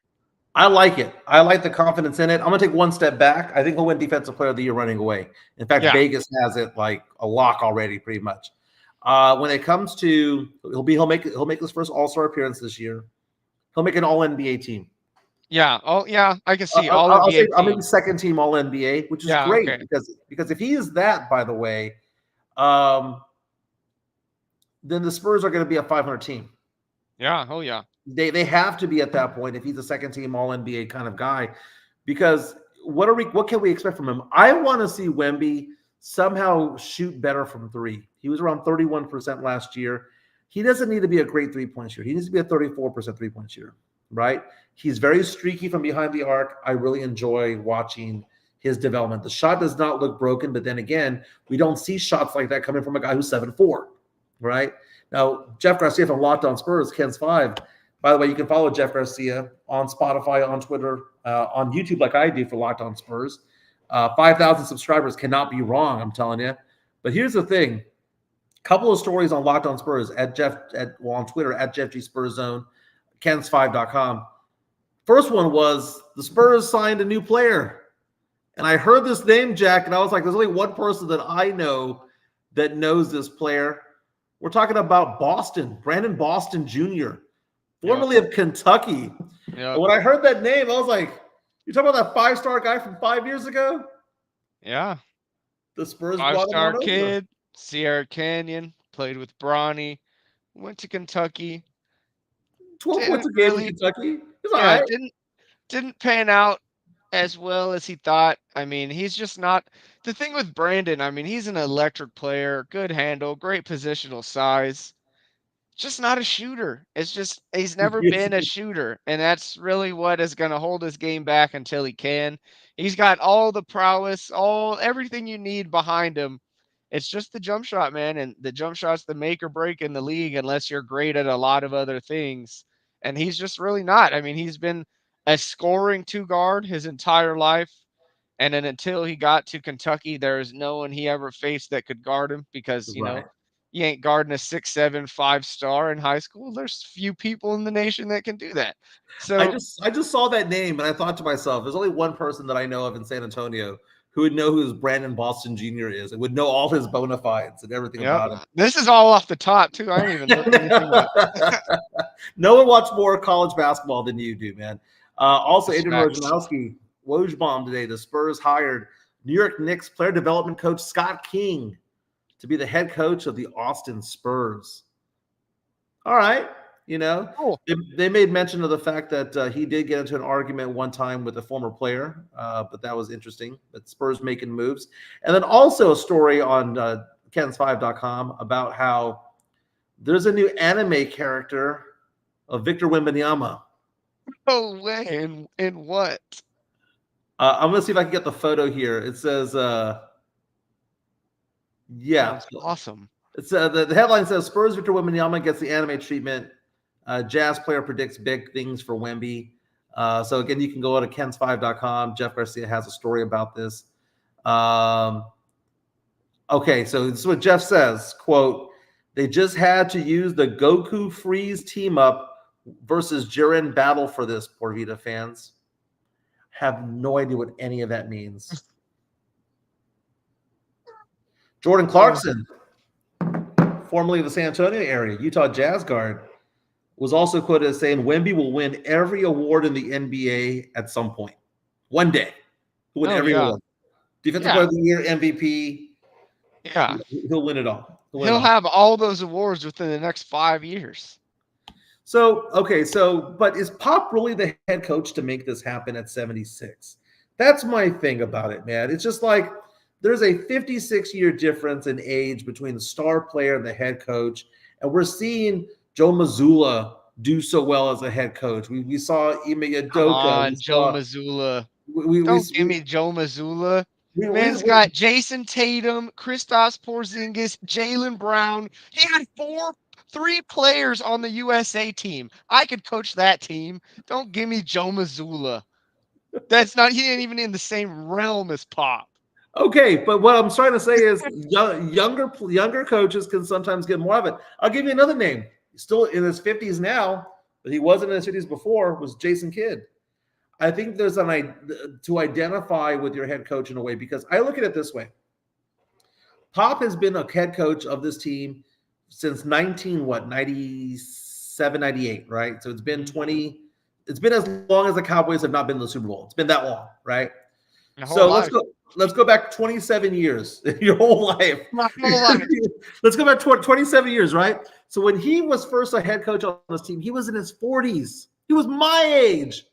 I like it. I like the confidence in it. I'm gonna take one step back. I think he'll win Defensive Player of the Year running away. In fact, Yeah. Vegas has it like a lock already, pretty much. When it comes to he'll make his first All-Star appearance this year. He'll make an All NBA team. Yeah. Oh, yeah. I can see all I'll NBA say I'm team. in second team All NBA, which is Yeah. great Okay. because if he is that, by the way, then the Spurs are going to be a 500 team. Yeah. Oh, yeah. They have to be at that point if he's a second team All NBA kind of guy, because what can we expect from him? I want to see Wemby somehow shoot better from three. He was around 31% last year. He doesn't need to be a great 3-point shooter. He needs to be a 34% 3-point shooter, right? He's very streaky from behind the arc. I really enjoy watching his development. The shot does not look broken, but then again, we don't see shots like that coming from a guy who's 7'4", right? Now, Jeff Garcia from Locked On Spurs, Ken's 5. By the way, you can follow Jeff Garcia on Spotify, on Twitter, on YouTube, like I do for Locked On Spurs. 5,000 subscribers cannot be wrong, I'm telling you. But here's the thing: couple of stories on Locked On Spurs on Twitter at Jeff G Spurs Zone, Kens5.com. First one was the Spurs signed a new player, and I heard this name, Jack, and I was like, "There's only one person that I know that knows this player." We're talking about Brandon Boston Jr., formerly of Kentucky. Yeah. When I heard that name, I was like, "You talking about that 5-star guy from 5 years ago?" Yeah. The Spurs brought him 5-star on over. kid, Sierra Canyon, played with Bronny, went to Kentucky. 12 points Didn't a game in really, Kentucky. It's all yeah, right. didn't pan out as well as he thought. I mean, he's just not the thing with Brandon. I mean, he's an electric player, good handle, great positional size. Just not a shooter. It's just he's never been a shooter, and that's really what is going to hold his game back until he can. He's got all the prowess, everything you need behind him. It's just the jump shot, man, and the jump shot's the make or break in the league unless you're great at a lot of other things. And he's just really not. I mean, he's been a scoring two guard his entire life. And then until he got to Kentucky, there is no one he ever faced that could guard him because, Right. you ain't guarding a 6'7", 5-star in high school. There's few people in the nation that can do that. I So, just saw that name and I thought to myself, there's only one person that I know of in San Antonio who would know who Brandon Boston Jr. is and would know all his bona fides and everything yep. about him. This is all off the top too. I didn't even look anything up. No one watched more college basketball than you do, man. Also, Adrian Facts. Wojnarowski, Woj bomb today. The Spurs hired New York Knicks player development coach Scott King to be the head coach of the Austin Spurs. All right. Cool. They made mention of the fact that he did get into an argument one time with a former player, but that was interesting. But Spurs making moves. And then also a story on Kens5.com about how there's a new anime character of Victor Wembanyama. No way. In what? I'm going to see if I can get the photo here. It says, yeah. Sounds awesome. It's the headline says Spurs Victor Wembanyama gets the anime treatment. Jazz player predicts big things for Wemby. So again, you can go to Kens5.com. Jeff Garcia has a story about this. Okay, so this is what Jeff says, quote, they just had to use the Goku Freeze team up versus Jiren battle for this, Por Vida fans. Have no idea what any of that means. Jordan Clarkson formerly of the San Antonio area, Utah Jazz guard, was also quoted as saying Wemby will win every award in the NBA at some point. One day. He'll win every award. Defensive Player of the Year, MVP. Yeah. He'll win it all. He'll have all those awards within the next 5 years. So, but is Pop really the head coach to make this happen at 76? That's my thing about it, man. It's just like there's a 56-year difference in age between the star player and the head coach, and we're seeing Joe Mazzulla do so well as a head coach. We saw Ime Udoka. Come on, Joe Mazzulla. Don't give me Joe Mazzulla. Man's got Jason Tatum, Kristaps Porzingis, Jaylen Brown. He had 3 players on the USA team. I could coach that team. Don't give me Joe Mazzulla. He ain't even in the same realm as Pop. Okay, but what I'm trying to say is younger coaches can sometimes get more of it. I'll give you another name. He's still in his 50s now, but he wasn't in his 50s before, was Jason Kidd. I think there's to identify with your head coach in a way, because I look at it this way. Pop has been a head coach of this team since 97, 98, right? So it's been it's been as long as the Cowboys have not been to the Super Bowl. It's been that long, right? So let's go back 27 years, your whole life. My whole life. Let's go back 27 years, right? So when he was first a head coach on this team, he was in his 40s. He was my age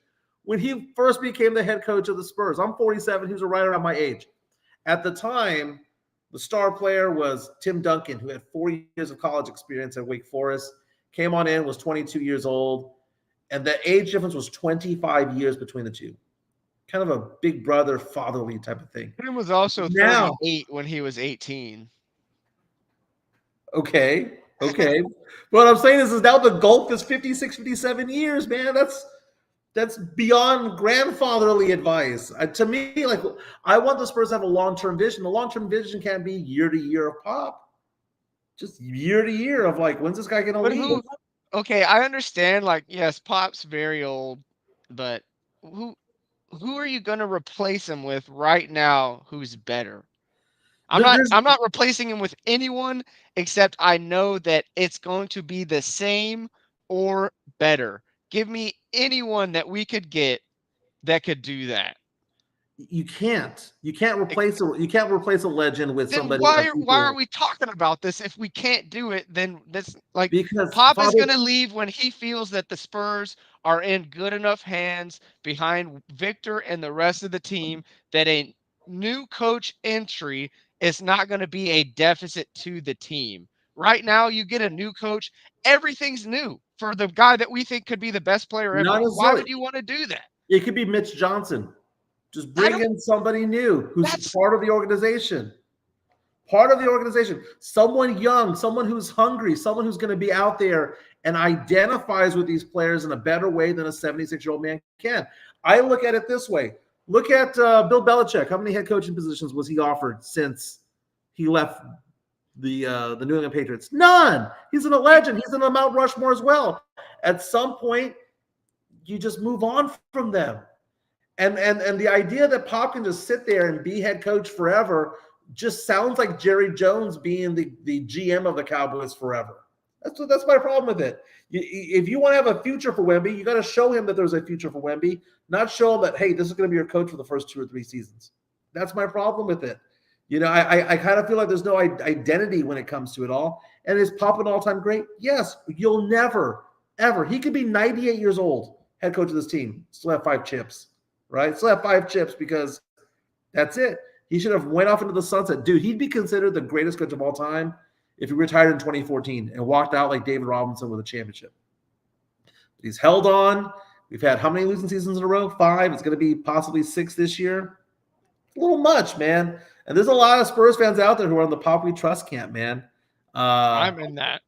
when he first became the head coach of the Spurs. I'm 47. He was right around my age. At the time, the star player was Tim Duncan, who had 4 years of college experience at Wake Forest, came on in, was 22 years old, and the age difference was 25 years between the two. Kind of a big brother, fatherly type of thing. Tim was also 38 when he was 18. Okay. What I'm saying is now the gulf is 56, 57 years, man. That's beyond grandfatherly advice. To me, like, I want the Spurs to have a long-term vision. The long-term vision can't be year to year of Pop. Just year to year of like, when's this guy going to leave? Okay, I understand. Like, yes, Pop's very old, but who are you going to replace him with right now who's better? I'm not replacing him with anyone, except I know that it's going to be the same or better. Give me anyone that we could get that could do that. You can't replace a legend with somebody. Why are we talking about this if we can't do it? Then that's like, because Pop is going to leave when he feels that the Spurs are in good enough hands behind Victor and the rest of the team that a new coach entry is not going to be a deficit to the team. Right now, you get a new coach, everything's new for the guy that we think could be the best player ever. Why would you want to do that? It could be Mitch Johnson. Just bring in somebody new who's part of the organization. Someone young, someone who's hungry, someone who's going to be out there and identifies with these players in a better way than a 76-year-old man can. I look at it this way. Look at Bill Belichick. How many head coaching positions was he offered since he left the New England Patriots? None. He's a legend. He's in the Mount Rushmore as well. At some point, you just move on from them. And the idea that Pop can just sit there and be head coach forever just sounds like Jerry Jones being the GM of the Cowboys forever. That's my problem with it. If you want to have a future for Wemby, you got to show him that there's a future for Wemby, not show him that, hey, this is going to be your coach for the first 2 or 3 seasons. That's my problem with it. I kind of feel like there's no identity when it comes to it all. And is Pop an all-time great? Yes. You'll never, ever. He could be 98 years old, head coach of this team, still have 5 chips. Right? Still have 5 chips because that's it. He should have went off into the sunset. Dude, he'd be considered the greatest coach of all time if he retired in 2014 and walked out like David Robinson with a championship. But he's held on. We've had how many losing seasons in a row? 5. It's going to be possibly 6 this year. A little much, man. And there's a lot of Spurs fans out there who are on the Pop We Trust camp, man. I'm in that.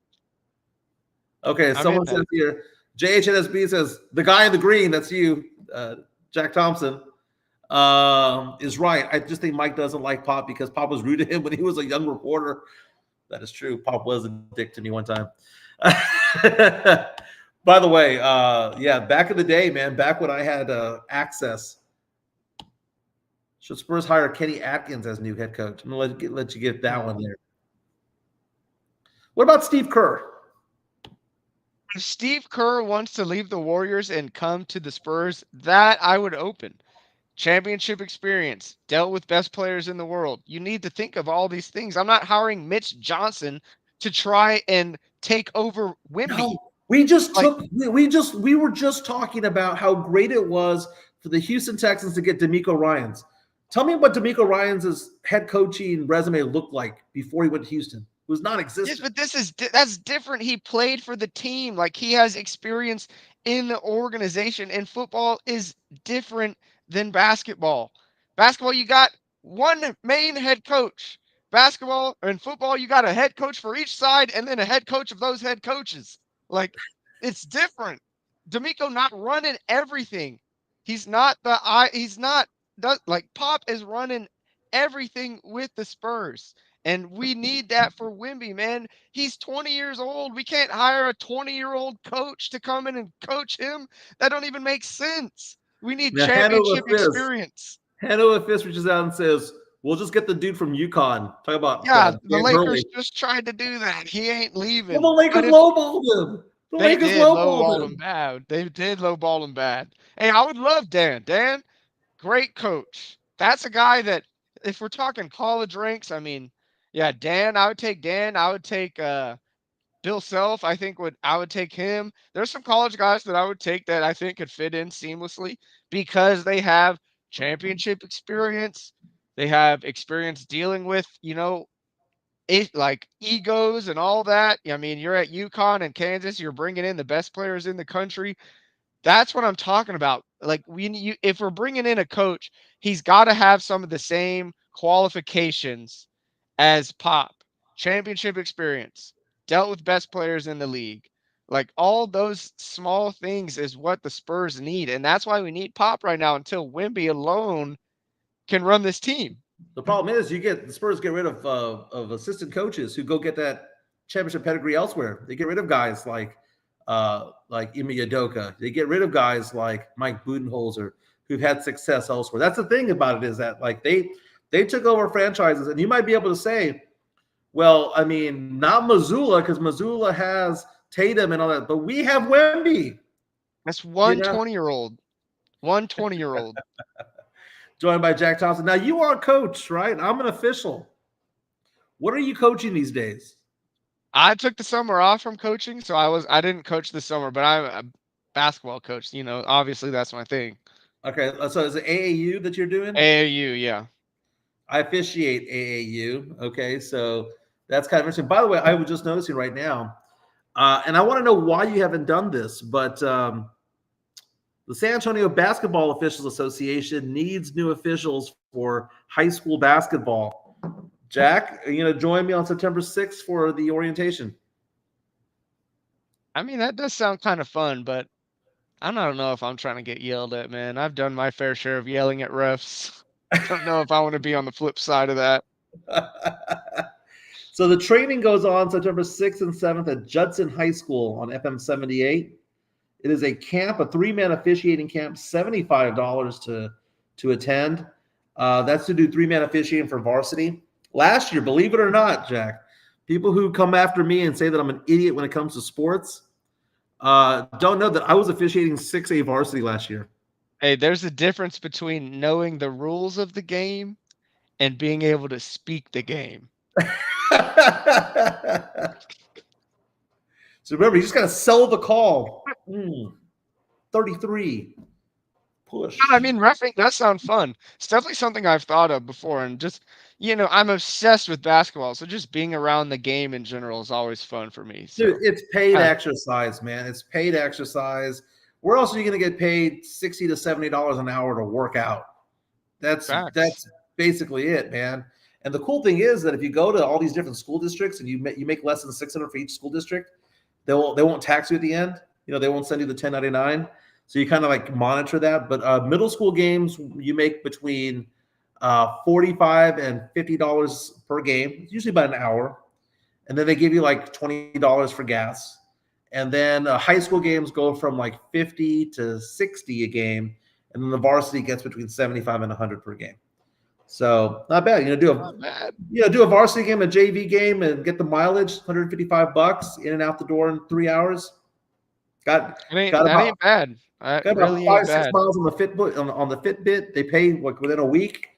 Okay, someone says here, JHNSB says, the guy in the green, that's you, Jack Thompson, is right. I just think Mike doesn't like Pop because Pop was rude to him when he was a young reporter. That is true. Pop was a dick to me one time. By the way, back in the day, man, back when I had access, should Spurs hire Kenny Atkins as new head coach? I'm going to let you get that one there. What about Steve Kerr? If Steve Kerr wants to leave the Warriors and come to the Spurs, that I would open. Championship experience, dealt with best players in the world. You need to think of all these things. I'm not hiring Mitch Johnson to try and take over Wemby. No, we just Like, took we were just talking about how great it was for the Houston Texans to get D'Amico Ryans. Tell me what D'Amico Ryans' head coaching resume looked like before he went to Houston. It was non-existent. yes, but that's different. He played for the team. Like, he has experience in the organization, and football is different than basketball. Basketball, you got one main head coach. Basketball and football, you got a head coach for each side and then a head coach of those head coaches. Like, it's different. D'Amico not running everything. He's not like Pop is running everything with the Spurs. And we need that for Wemby, man. He's 20 years old. We can't hire a 20-year-old coach to come in and coach him. That don't even make sense. We need Now, championship experience. Hanover Fist reaches out and says, "We'll just get the dude from UConn." Talk about Yeah, the Dan Lakers Hurley. just tried to do that. He ain't leaving. Well, the Lakers lowballed him. The They Lakers did lowballed lowball him. him bad. They did lowball him bad. Hey, I would love Dan. Dan, great coach. That's a guy that, if we're talking college ranks, I mean, yeah, Dan, I would take Dan. I would take Bill Self. I would take him. There's some college guys that I would take that I think could fit in seamlessly because they have championship experience. They have experience dealing with, like egos and all that. I mean, you're at UConn and Kansas, you're bringing in the best players in the country. That's what I'm talking about. Like, if we're bringing in a coach, he's got to have some of the same qualifications as Pop. Championship experience, dealt with best players in the league. Like, all those small things is what the Spurs need, and that's why we need Pop right now until Wemby alone can run this team. The problem is, the Spurs get rid of assistant coaches who go get that championship pedigree elsewhere. They get rid of guys like Ime Udoka. They get rid of guys like Mike Budenholzer who've had success elsewhere. That's the thing about it, is that like they took over franchises, and you might be able to say, well, I mean, not Missoula, because Missoula has Tatum and all that, but we have Wemby. That's one 20-year-old. One 20-year-old. Joined by Jack Thompson. Now, you are a coach, right? I'm an official. What are you coaching these days? I took the summer off from coaching, so I didn't coach this summer, but I'm a basketball coach. Obviously that's my thing. Okay, so is it AAU that you're doing? AAU, yeah. I officiate AAU. Okay, so that's kind of interesting. By the way, I was just noticing right now, and I want to know why you haven't done this, but the San Antonio Basketball Officials Association needs new officials for high school basketball. Jack, are you going to join me on September 6th for the orientation? I mean, that does sound kind of fun, but I don't know if I'm trying to get yelled at, man. I've done my fair share of yelling at refs. I don't know if I want to be on the flip side of that. So the training goes on September 6th and 7th at Judson High School on FM 78. It is a camp, a 3-man officiating camp, $75 to attend. That's to do 3-man officiating for varsity. Last year, believe it or not, Jack, people who come after me and say that I'm an idiot when it comes to sports don't know that I was officiating 6A varsity last year. Hey, there's a difference between knowing the rules of the game and being able to speak the game. So remember, you just got to sell the call. 33. Push. I mean, reffing does sound fun. It's definitely something I've thought of before. And just, I'm obsessed with basketball. So just being around the game in general is always fun for me. So. Dude, it's paid exercise, man. It's paid exercise. Where else are you going to get paid $60 to $70 an hour to work out? That's basically it, man. And the cool thing is that if you go to all these different school districts and you make less than $600 for each school district, they won't tax you at the end. They won't send you the 1099. So you kind of like monitor that. But middle school games, you make between $45 and $50 per game. It's usually about an hour. And then they give you like $20 for gas. And then high school games go from like $50 to $60 a game. And then the varsity gets between $75 and $100 per game. So not bad. Do a varsity game, a JV game, and get the mileage, $155 in and out the door in 3 hours. Got that ain't bad. That got really about ain't 5-6 bad. miles on the Fitbit on the Fitbit. They pay within a week.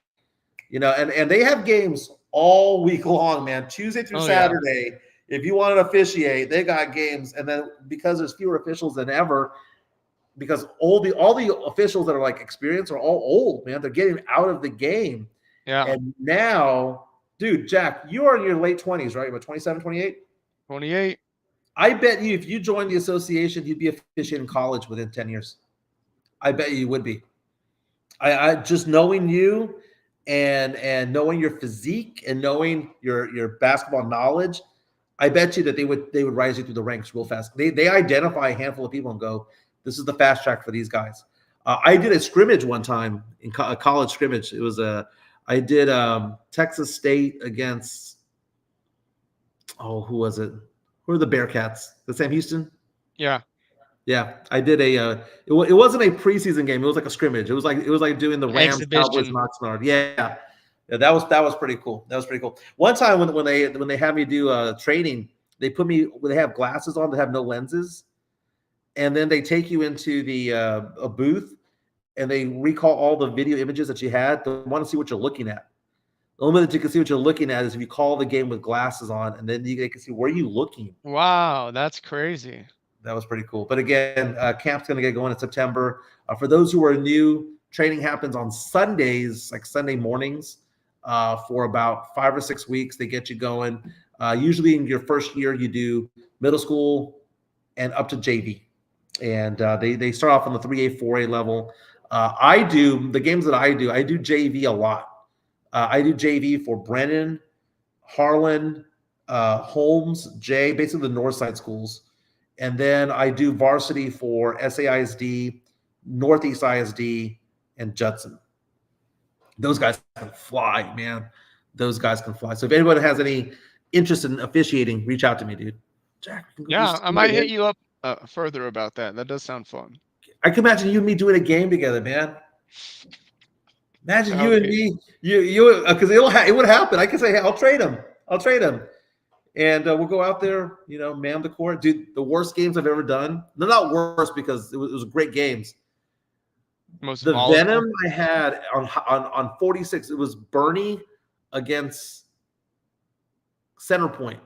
And they have games all week long, man. Tuesday through Saturday. Yeah. If you want to officiate, they got games. And then because there's fewer officials than ever, because all the officials that are like experienced are all old, man. They're getting out of the game. Yeah. And now, dude, Jack, you are in your late 20s, right? About 27, 28? 28. I bet you if you joined the association, you'd be officiating in college within 10 years. I bet you would be. I just knowing you and knowing your physique and knowing your basketball knowledge, I bet you that they would rise you through the ranks real fast. They identify a handful of people and go, this is the fast track for these guys. I did a scrimmage one time in a college scrimmage. It was I did Texas State against, who was it? Who are the Bearcats? The Sam Houston? Yeah. Yeah, I did it wasn't a preseason game. It was like a scrimmage. It was like doing the Rams Cowboys in Oxnard. Yeah, that was pretty cool. That was pretty cool. One time when they had me do training, they have glasses on that have no lenses, and then they take you into the a booth and they recall all the video images that you had. They want to see what you're looking at. The only way that you can see what you're looking at is if you call the game with glasses on, and then they can see where are you looking. Wow, that's crazy. That was pretty cool. But again, camp's going to get going in September. For those who are new, training happens on Sundays, like Sunday mornings, for about 5 or 6 weeks. They get you going. Usually in your first year, you do middle school and up to JV. And they start off on the 3A, 4A level. I do JV a lot. I do JV for Brennan, Harlan, Holmes, Jay, basically the north side schools. And then I do varsity for SAISD, Northeast ISD, and Judson. Those guys can fly, man. Those guys can fly. So if anyone has any interest in officiating, reach out to me, dude. Jack. Yeah, I might hit you up further about that. That does sound fun. I can imagine you and me doing a game together, man. Imagine you and me, because it would happen. I can say, hey, I'll trade him. And we'll go out there, man the court. Dude, the worst games I've ever done. They're not worst because it was great games. The venom I had on 46, it was Bernie against Center Point,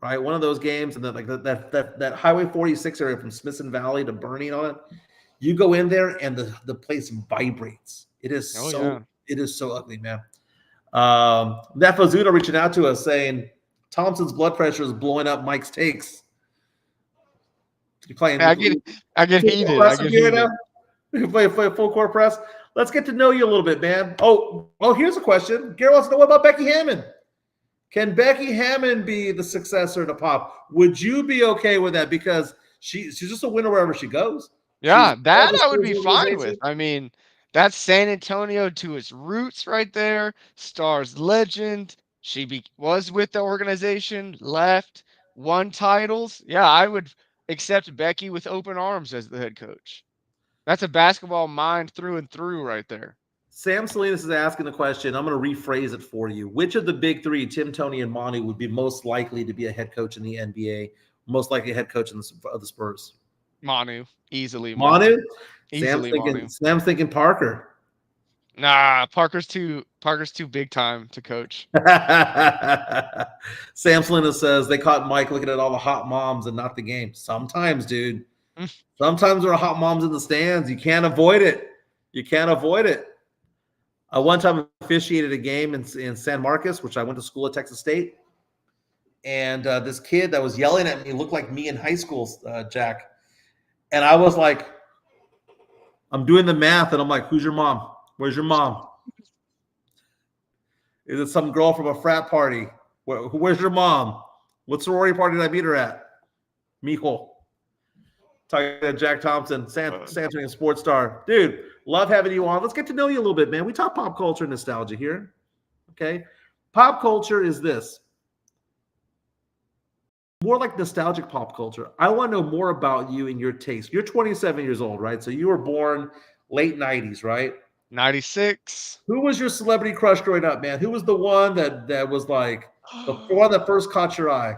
right? One of those games, and then like that Highway 46 area from Smithson Valley to Bernie and all that. You go in there and the place vibrates. It is It is so ugly, man. Nefazuno reaching out to us saying Thompson's blood pressure is blowing up Mike's takes. You playing? I get heated. You play full court press. Let's get to know you a little bit, man. Oh, here's a question. Gary wants to know, what about Becky Hammond? Can Becky Hammond be the successor to Pop? Would you be okay with that? Because she's just a winner wherever she goes. Yeah, that I would be fine with. I mean, that's San Antonio to its roots right there. Stars legend. She was with the organization, left, won titles. Yeah, I would accept Becky with open arms as the head coach. That's a basketball mind through and through right there. Sam Salinas is asking the question. I'm going to rephrase it for you. Which of the big three, Tim, Tony, and Manu, would be most likely to be a head coach in the NBA? Most likely a head coach of the Spurs? Manu. Easily. Manu? Easily Sam's thinking Parker. Nah, Parker's too big time to coach. Sam Salinas says they caught Mike looking at all the hot moms and not the game. Sometimes, dude. Sometimes there are hot moms in the stands. You can't avoid it. One time I officiated a game in San Marcos, which I went to school at Texas State. And this kid that was yelling at me looked like me in high school, Jack. And I was like, I'm doing the math, and I'm like, who's your mom? Where's your mom? Is it some girl from a frat party? Where's your mom? What sorority party did I meet her at? Mijo. Talking to Jack Thompson, San Antonio Sports Star. Dude, love having you on. Let's get to know you a little bit, man. We talk pop culture and nostalgia here. Okay? Pop culture is this. More like nostalgic pop culture. I want to know more about you and your taste. You're 27 years old, right? So you were born late 90s, right? 96. Who was your celebrity crush growing up, man? Who was the one that was like the one that first caught your eye?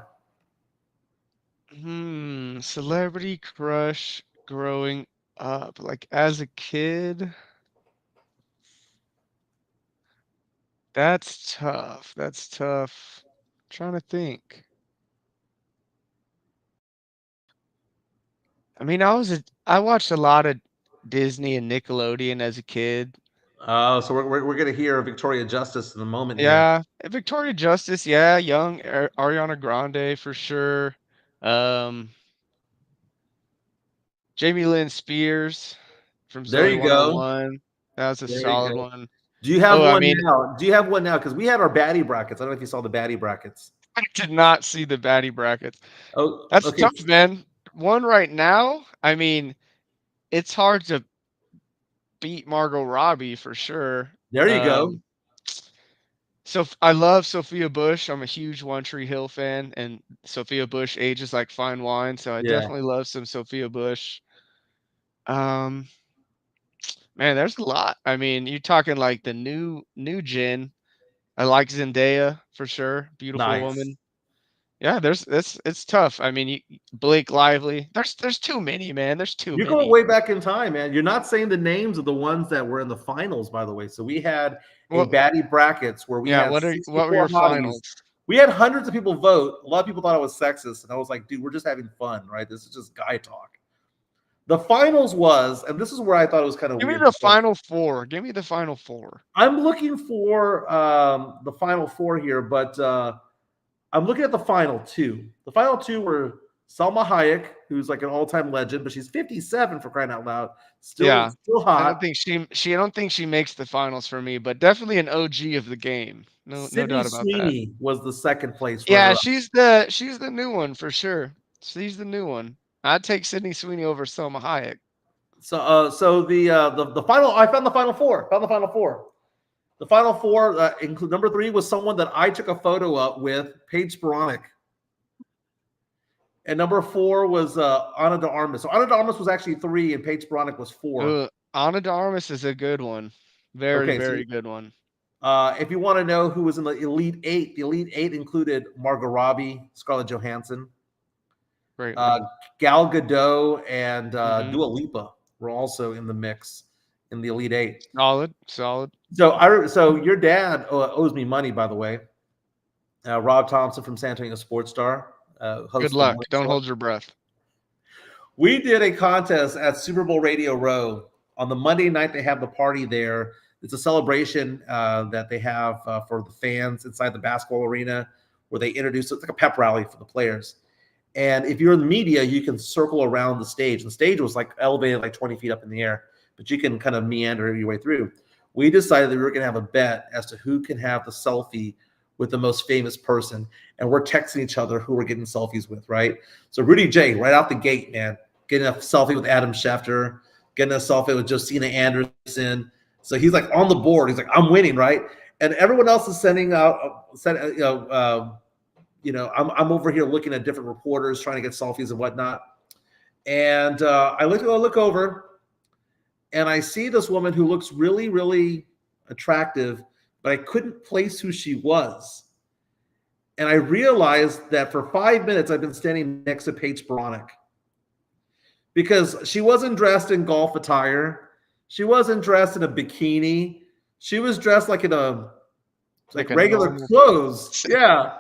Celebrity crush growing up, like as a kid. That's tough. That's tough. Trying to think. I mean, I watched a lot of Disney and Nickelodeon as a kid. So we're gonna hear Victoria Justice in a moment here. Yeah, Victoria Justice, yeah, young Ariana Grande for sure. Um, Jamie Lynn Spears from There Zoe you go. 101. That was a There you solid go. one. Do you have Oh, I one mean, now? Do you have one now? Because we had our baddie brackets. I don't know if you saw the baddie brackets. I did not see the baddie brackets. Oh, That's okay. tough, man. One right now, I mean, it's hard to beat Margot Robbie for sure. There you go. So I love Sophia Bush. I'm a huge One Tree Hill fan, and Sophia Bush ages like fine wine. So I Yeah. definitely love some Sophia Bush. Um, Man, there's a lot. I mean, you're talking like the new gen. I like Zendaya for sure. Beautiful Nice. woman. Yeah, there's it's tough. I mean, Blake Lively. There's too many, man. There's too You're going many. way back in time, man. You're not saying the names of the ones that were in the finals, by the way. So we had a Well, baddie brackets where we yeah. had What were 64 your hotties. finals? We had hundreds of people vote. A lot of people thought I was sexist, and I was like, dude, we're just having fun, right? This is just guy talk. The finals was, and this is where I thought it was kind of Give me weird. the final four. Give me the final four. I'm looking for the final four here, but I'm looking at the final two. The final two were Salma Hayek, who's like an all-time legend, but she's 57 for crying out loud. Yeah. Still I don't hot. think I don't think she makes the finals for me, but definitely an OG of the game. No Sydney doubt about that. Sweeney was the second place Yeah, runner-up. she's the new one for sure. She's the new one. I'd take Sydney Sweeney over Selma Hayek. So the final, I found the final four. Found the final four. The final four include number three was someone that I took a photo up with, Paige Sporonic. And number four was Ana de Armas. So Ana de Armas was actually three, and Paige Sporonic was four. Ana de Armas is a good one. Very, Okay, so very good one. if you want to know who was in the Elite Eight included Margot Robbie, Scarlett Johansson, Great one. Gal Gadot, and Mhm. Dua Lipa were also in the mix in the Elite Eight. Solid. So your dad owes me money, by the way. Rob Thompson from San Antonio Sportscast, Good host of the luck. morning Don't show. hold your breath. We did a contest at Super Bowl Radio Row on the Monday night. They have the party there. It's a celebration that they have for the fans inside the basketball arena, where they introduce it's like a pep rally for the players. And if you're in the media, you can circle around the stage. The stage was like elevated like 20 feet up in the air, but you can kind of meander your way through. We decided that we were going to have a bet as to who can have the selfie with the most famous person. And we're texting each other who we're getting selfies with, right? So Rudy J, right out the gate, man, getting a selfie with Adam Schefter, getting a selfie with Josina Anderson. So he's like on the board. He's like, I'm winning, right? And everyone else is sending out, I'm over here looking at different reporters trying to get selfies and whatnot. And I look over, and I see this woman who looks really, really attractive, but I couldn't place who she was. And I realized that for 5 minutes I've been standing next to Paige Sporonic because she wasn't dressed in golf attire. She wasn't dressed in a bikini. She was dressed like in a regular clothes. Yeah.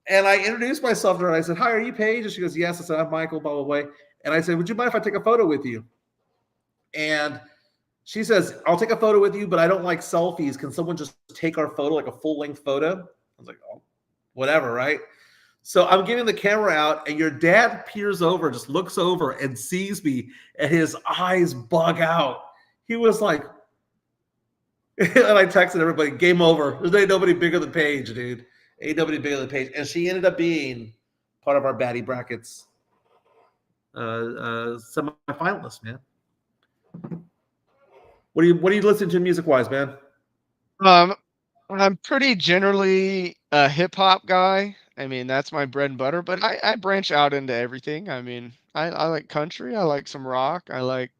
And I introduced myself to her and I said, "Hi, are you Paige?" And she goes, "Yes." I said, "I'm Michael, blah, blah, blah." And I said, "Would you mind if I take a photo with you?" And she says, "I'll take a photo with you, but I don't like selfies. Can someone just take our photo, like a full-length photo?" I was like, "Oh, whatever, right?" So I'm giving the camera out, and your dad peers over, just looks over and sees me, and his eyes bug out. He was like, and I texted everybody, "Game over. There's ain't nobody bigger than Paige, dude. Ain't nobody bigger than Paige." And she ended up being part of our baddie brackets semi-finalists, man. What are you listening to music wise, man? I'm pretty generally a hip hop guy. I mean, that's my bread and butter, but I branch out into everything. I mean, I like country, I like some rock, I like,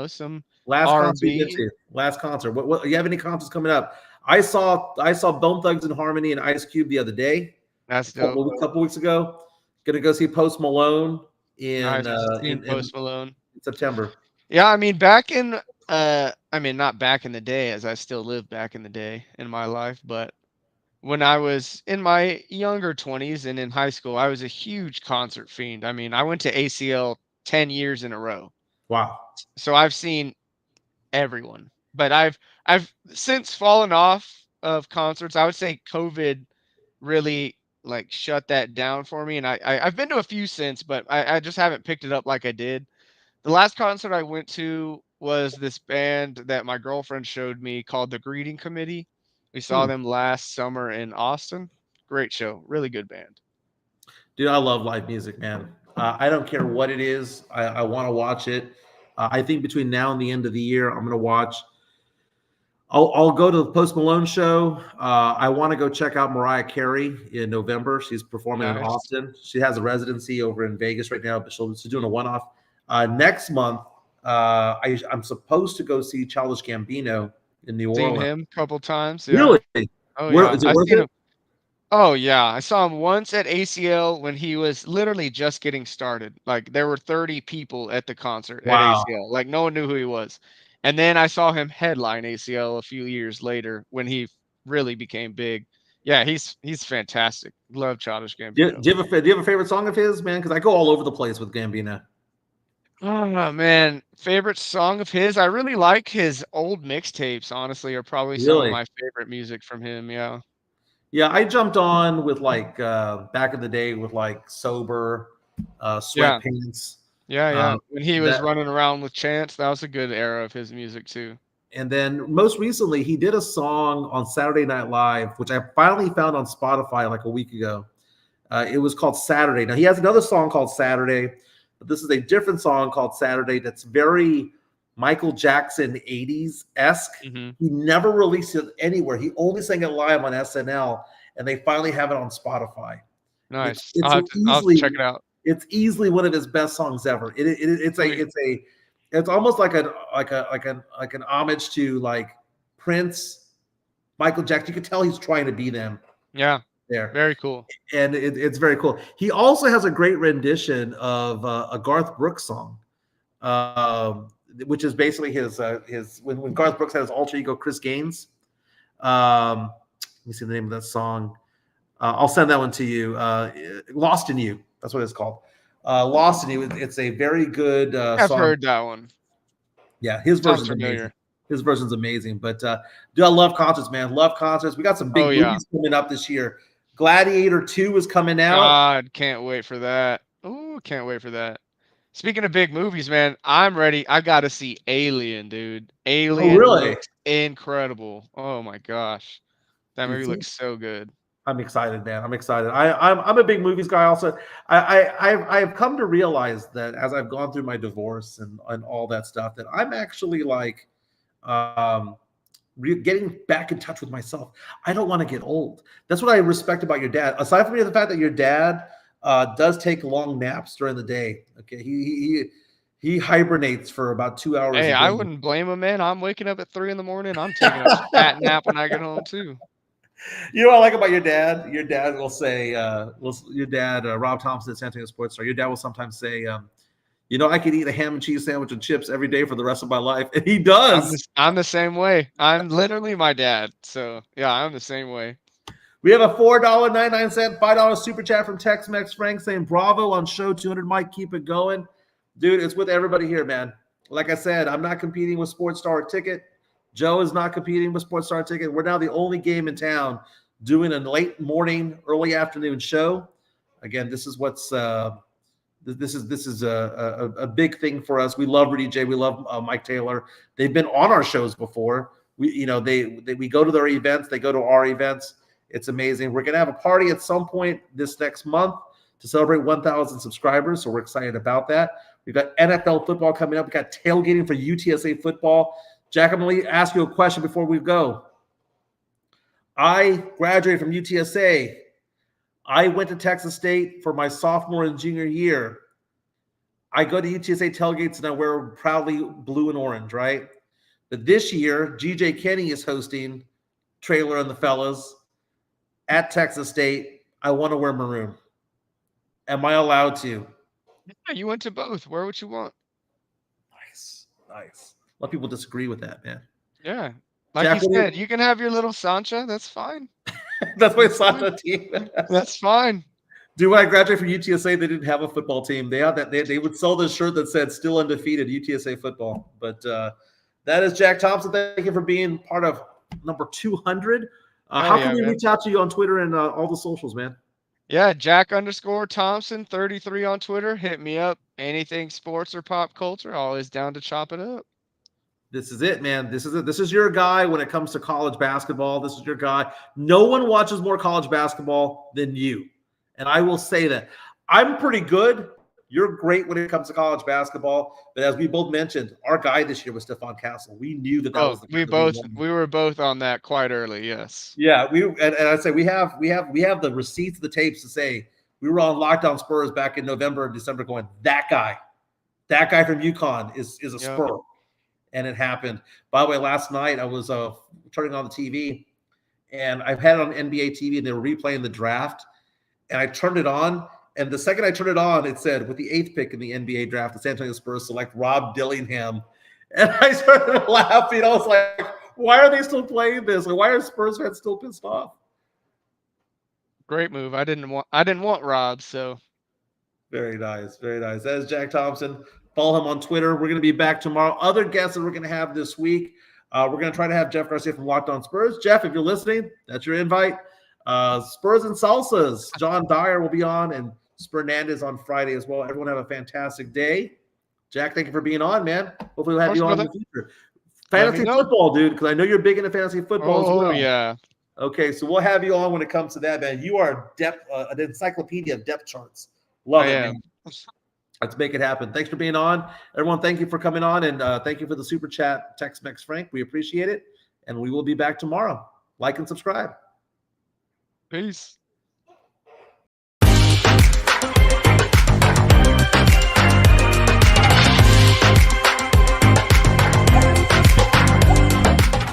some Last concert you R&B. been to? Last concert. What you have any concerts coming up? I saw Bone Thugs and Harmony and Ice Cube the other day. That's A dope. couple weeks ago. Gonna go see Post Malone in I've seen Post Malone. September. Yeah, I mean, back in I mean, not back in the day, as I still live back in the day in my life, but when I was in my younger 20s and in high school, I was a huge concert fiend. I mean, I went to ACL 10 years in a row. Wow. So I've seen everyone. But I've since fallen off of concerts. I would say COVID really like shut that down for me, and I've been to a few since, but I just haven't picked it up like I did. The last concert I went to was this band that my girlfriend showed me called The Greeting Committee. We saw them last summer in Austin. Great show, really good band. Dude, I love live music, man. I don't care what it is. I want to watch it. I think between now and the end of the year, I'm going to watch. I'll go to the Post Malone show. I want to go check out Mariah Carey in November. She's performing in Austin. She has a residency over in Vegas right now, but she's doing a one-off. Next month, I'm supposed to go see Childish Gambino in New Orleans. Seen him a couple times. Yeah. Really? Oh, yeah. Is it worth it? Oh, yeah. I saw him once at ACL when he was literally just getting started. Like, there were 30 people at the concert at ACL. Like, no one knew who he was. And then I saw him headline ACL a few years later when he really became big. Yeah, he's fantastic. Love Childish Gambino. Do you have a favorite song of his, man? Because I go all over the place with Gambino. Oh, man. Favorite song of his? I really like his old mixtapes, honestly, are probably some of my favorite music from him. Yeah. Yeah, I jumped on with like back in the day with like Sober, Sweatpants. Yeah. When he was running around with Chance, that was a good era of his music too. And then most recently, he did a song on Saturday Night Live, which I finally found on Spotify like a week ago. It was called Saturday. Now he has another song called Saturday, but this is a different song called Saturday that's very Michael Jackson 80s-esque. He never released it anywhere. He only sang it live on SNL, and they finally have it on Spotify. Nice. I'll have to check it out. It's easily one of his best songs ever. It's almost like an homage to like Prince, Michael Jackson. You can tell he's trying to be them. Yeah. There. Very cool. And it's very cool. He also has a great rendition of a Garth Brooks song. Which is basically his when Garth Brooks had his alter ego Chris Gaines. Let me see the name of that song. I'll send that one to you. Lost in You. That's what it's called. Lost in You. It's a very good song. I've heard that one. Yeah, his version's amazing. His version's amazing. But dude, I love concerts, man. Love concerts. We got some big movies coming up this year. Gladiator 2 is coming out. God, can't wait for that. Ooh, can't wait for that. Speaking of big movies, man, I'm ready. I got to see Alien, dude. Alien looks incredible. Oh my gosh. That movie looks so good. I'm excited, man. I'm excited. I'm a big movies guy also. I've come to realize that as I've gone through my divorce and all that stuff, that I'm actually like getting back in touch with myself. I don't want to get old. That's what I respect about your dad. Aside from the fact that your dad does take long naps during the day. Okay, he hibernates for about 2 hours. Hey, I wouldn't blame him, man. I'm waking up at 3 a.m. I'm taking a fat nap when I get home too. You know what I like about your dad? Your dad will say, Rob Thompson at San Antonio Sportscast, your dad will sometimes say, I could eat a ham and cheese sandwich and chips every day for the rest of my life. And he does. I'm the same way. I'm literally my dad. So, yeah, I'm the same way. We have a $4.99, $5 super chat from Tex-Mex Frank saying, bravo on show 200, Mike. Keep it going. Dude, it's with everybody here, man. Like I said, I'm not competing with Sports Star Ticket. Joe is not competing with Sports Star Ticket. We're now the only game in town doing a late morning, early afternoon show. Again, this is what's this is a big thing for us. We love Rudy J. We love Mike Taylor. They've been on our shows before. We go to their events. They go to our events. It's amazing. We're going to have a party at some point this next month to celebrate 1,000 subscribers, so we're excited about that. We've got NFL football coming up. We've got tailgating for UTSA football. Jack, I'm going to ask you a question before we go. I graduated from UTSA. I went to Texas State for my sophomore and junior year. I go to UTSA tailgates and I wear proudly blue and orange, right? But this year, GJ Kenny is hosting Trailer and the Fellas at Texas State. I want to wear maroon. Am I allowed to? Yeah, you went to both. Wear what you want. Nice. A lot of people disagree with that, man. Yeah. Like Jack, you said, you can have your little Sancha. That's fine. That's my Sancha team. That's fine. Dude, when I graduated from UTSA, they didn't have a football team. They had that. They would sell this shirt that said "Still Undefeated UTSA Football." But that is Jack Thompson. Thank you for being part of number 200. How can we reach out to you on Twitter and all the socials, man? Yeah, Jack_Thompson33 on Twitter. Hit me up. Anything sports or pop culture, always down to chop it up. This is it, man. This is it. This is your guy when it comes to college basketball. This is your guy. No one watches more college basketball than you. And I will say that. I'm pretty good. You're great when it comes to college basketball. But as we both mentioned, our guy this year was Stephon Castle. We knew that was the we were both on that quite early, yes. Yeah, and I say we have the receipts, the tapes to say we were on Lockdown Spurs back in November and December going, that guy from UConn is a Spur. And it happened. By the way, last night I was turning on the TV, and I've had it on NBA TV, and they were replaying the draft, and I turned it on, and the second I turned it on, it said, with the 8th pick in the NBA draft, the San Antonio Spurs select Rob Dillingham, and I started laughing. I was like, why are they still playing this? Like, why are Spurs fans still pissed off? Great move. I didn't want Rob, so. Very nice. That is Jack Thompson. Follow him on Twitter. We're going to be back tomorrow. Other guests that we're going to have this week, we're going to try to have Jeff Garcia from Locked On Spurs. Jeff, if you're listening, that's your invite. Spurs and Salsas. John Dyer will be on, and Spurnandez on Friday as well. Everyone have a fantastic day. Jack, thank you for being on, man. Hopefully we'll have you on in the future. Fantasy football, dude, because I know you're big into fantasy football as well. Oh, yeah. Okay, so we'll have you on when it comes to that, man. You are an encyclopedia of depth charts. Love it, man. Let's make it happen. Thanks for being on. Everyone, thank you for coming on, and thank you for the super chat, Tex-Mex Frank. We appreciate it, and we will be back tomorrow. Like and subscribe. Peace.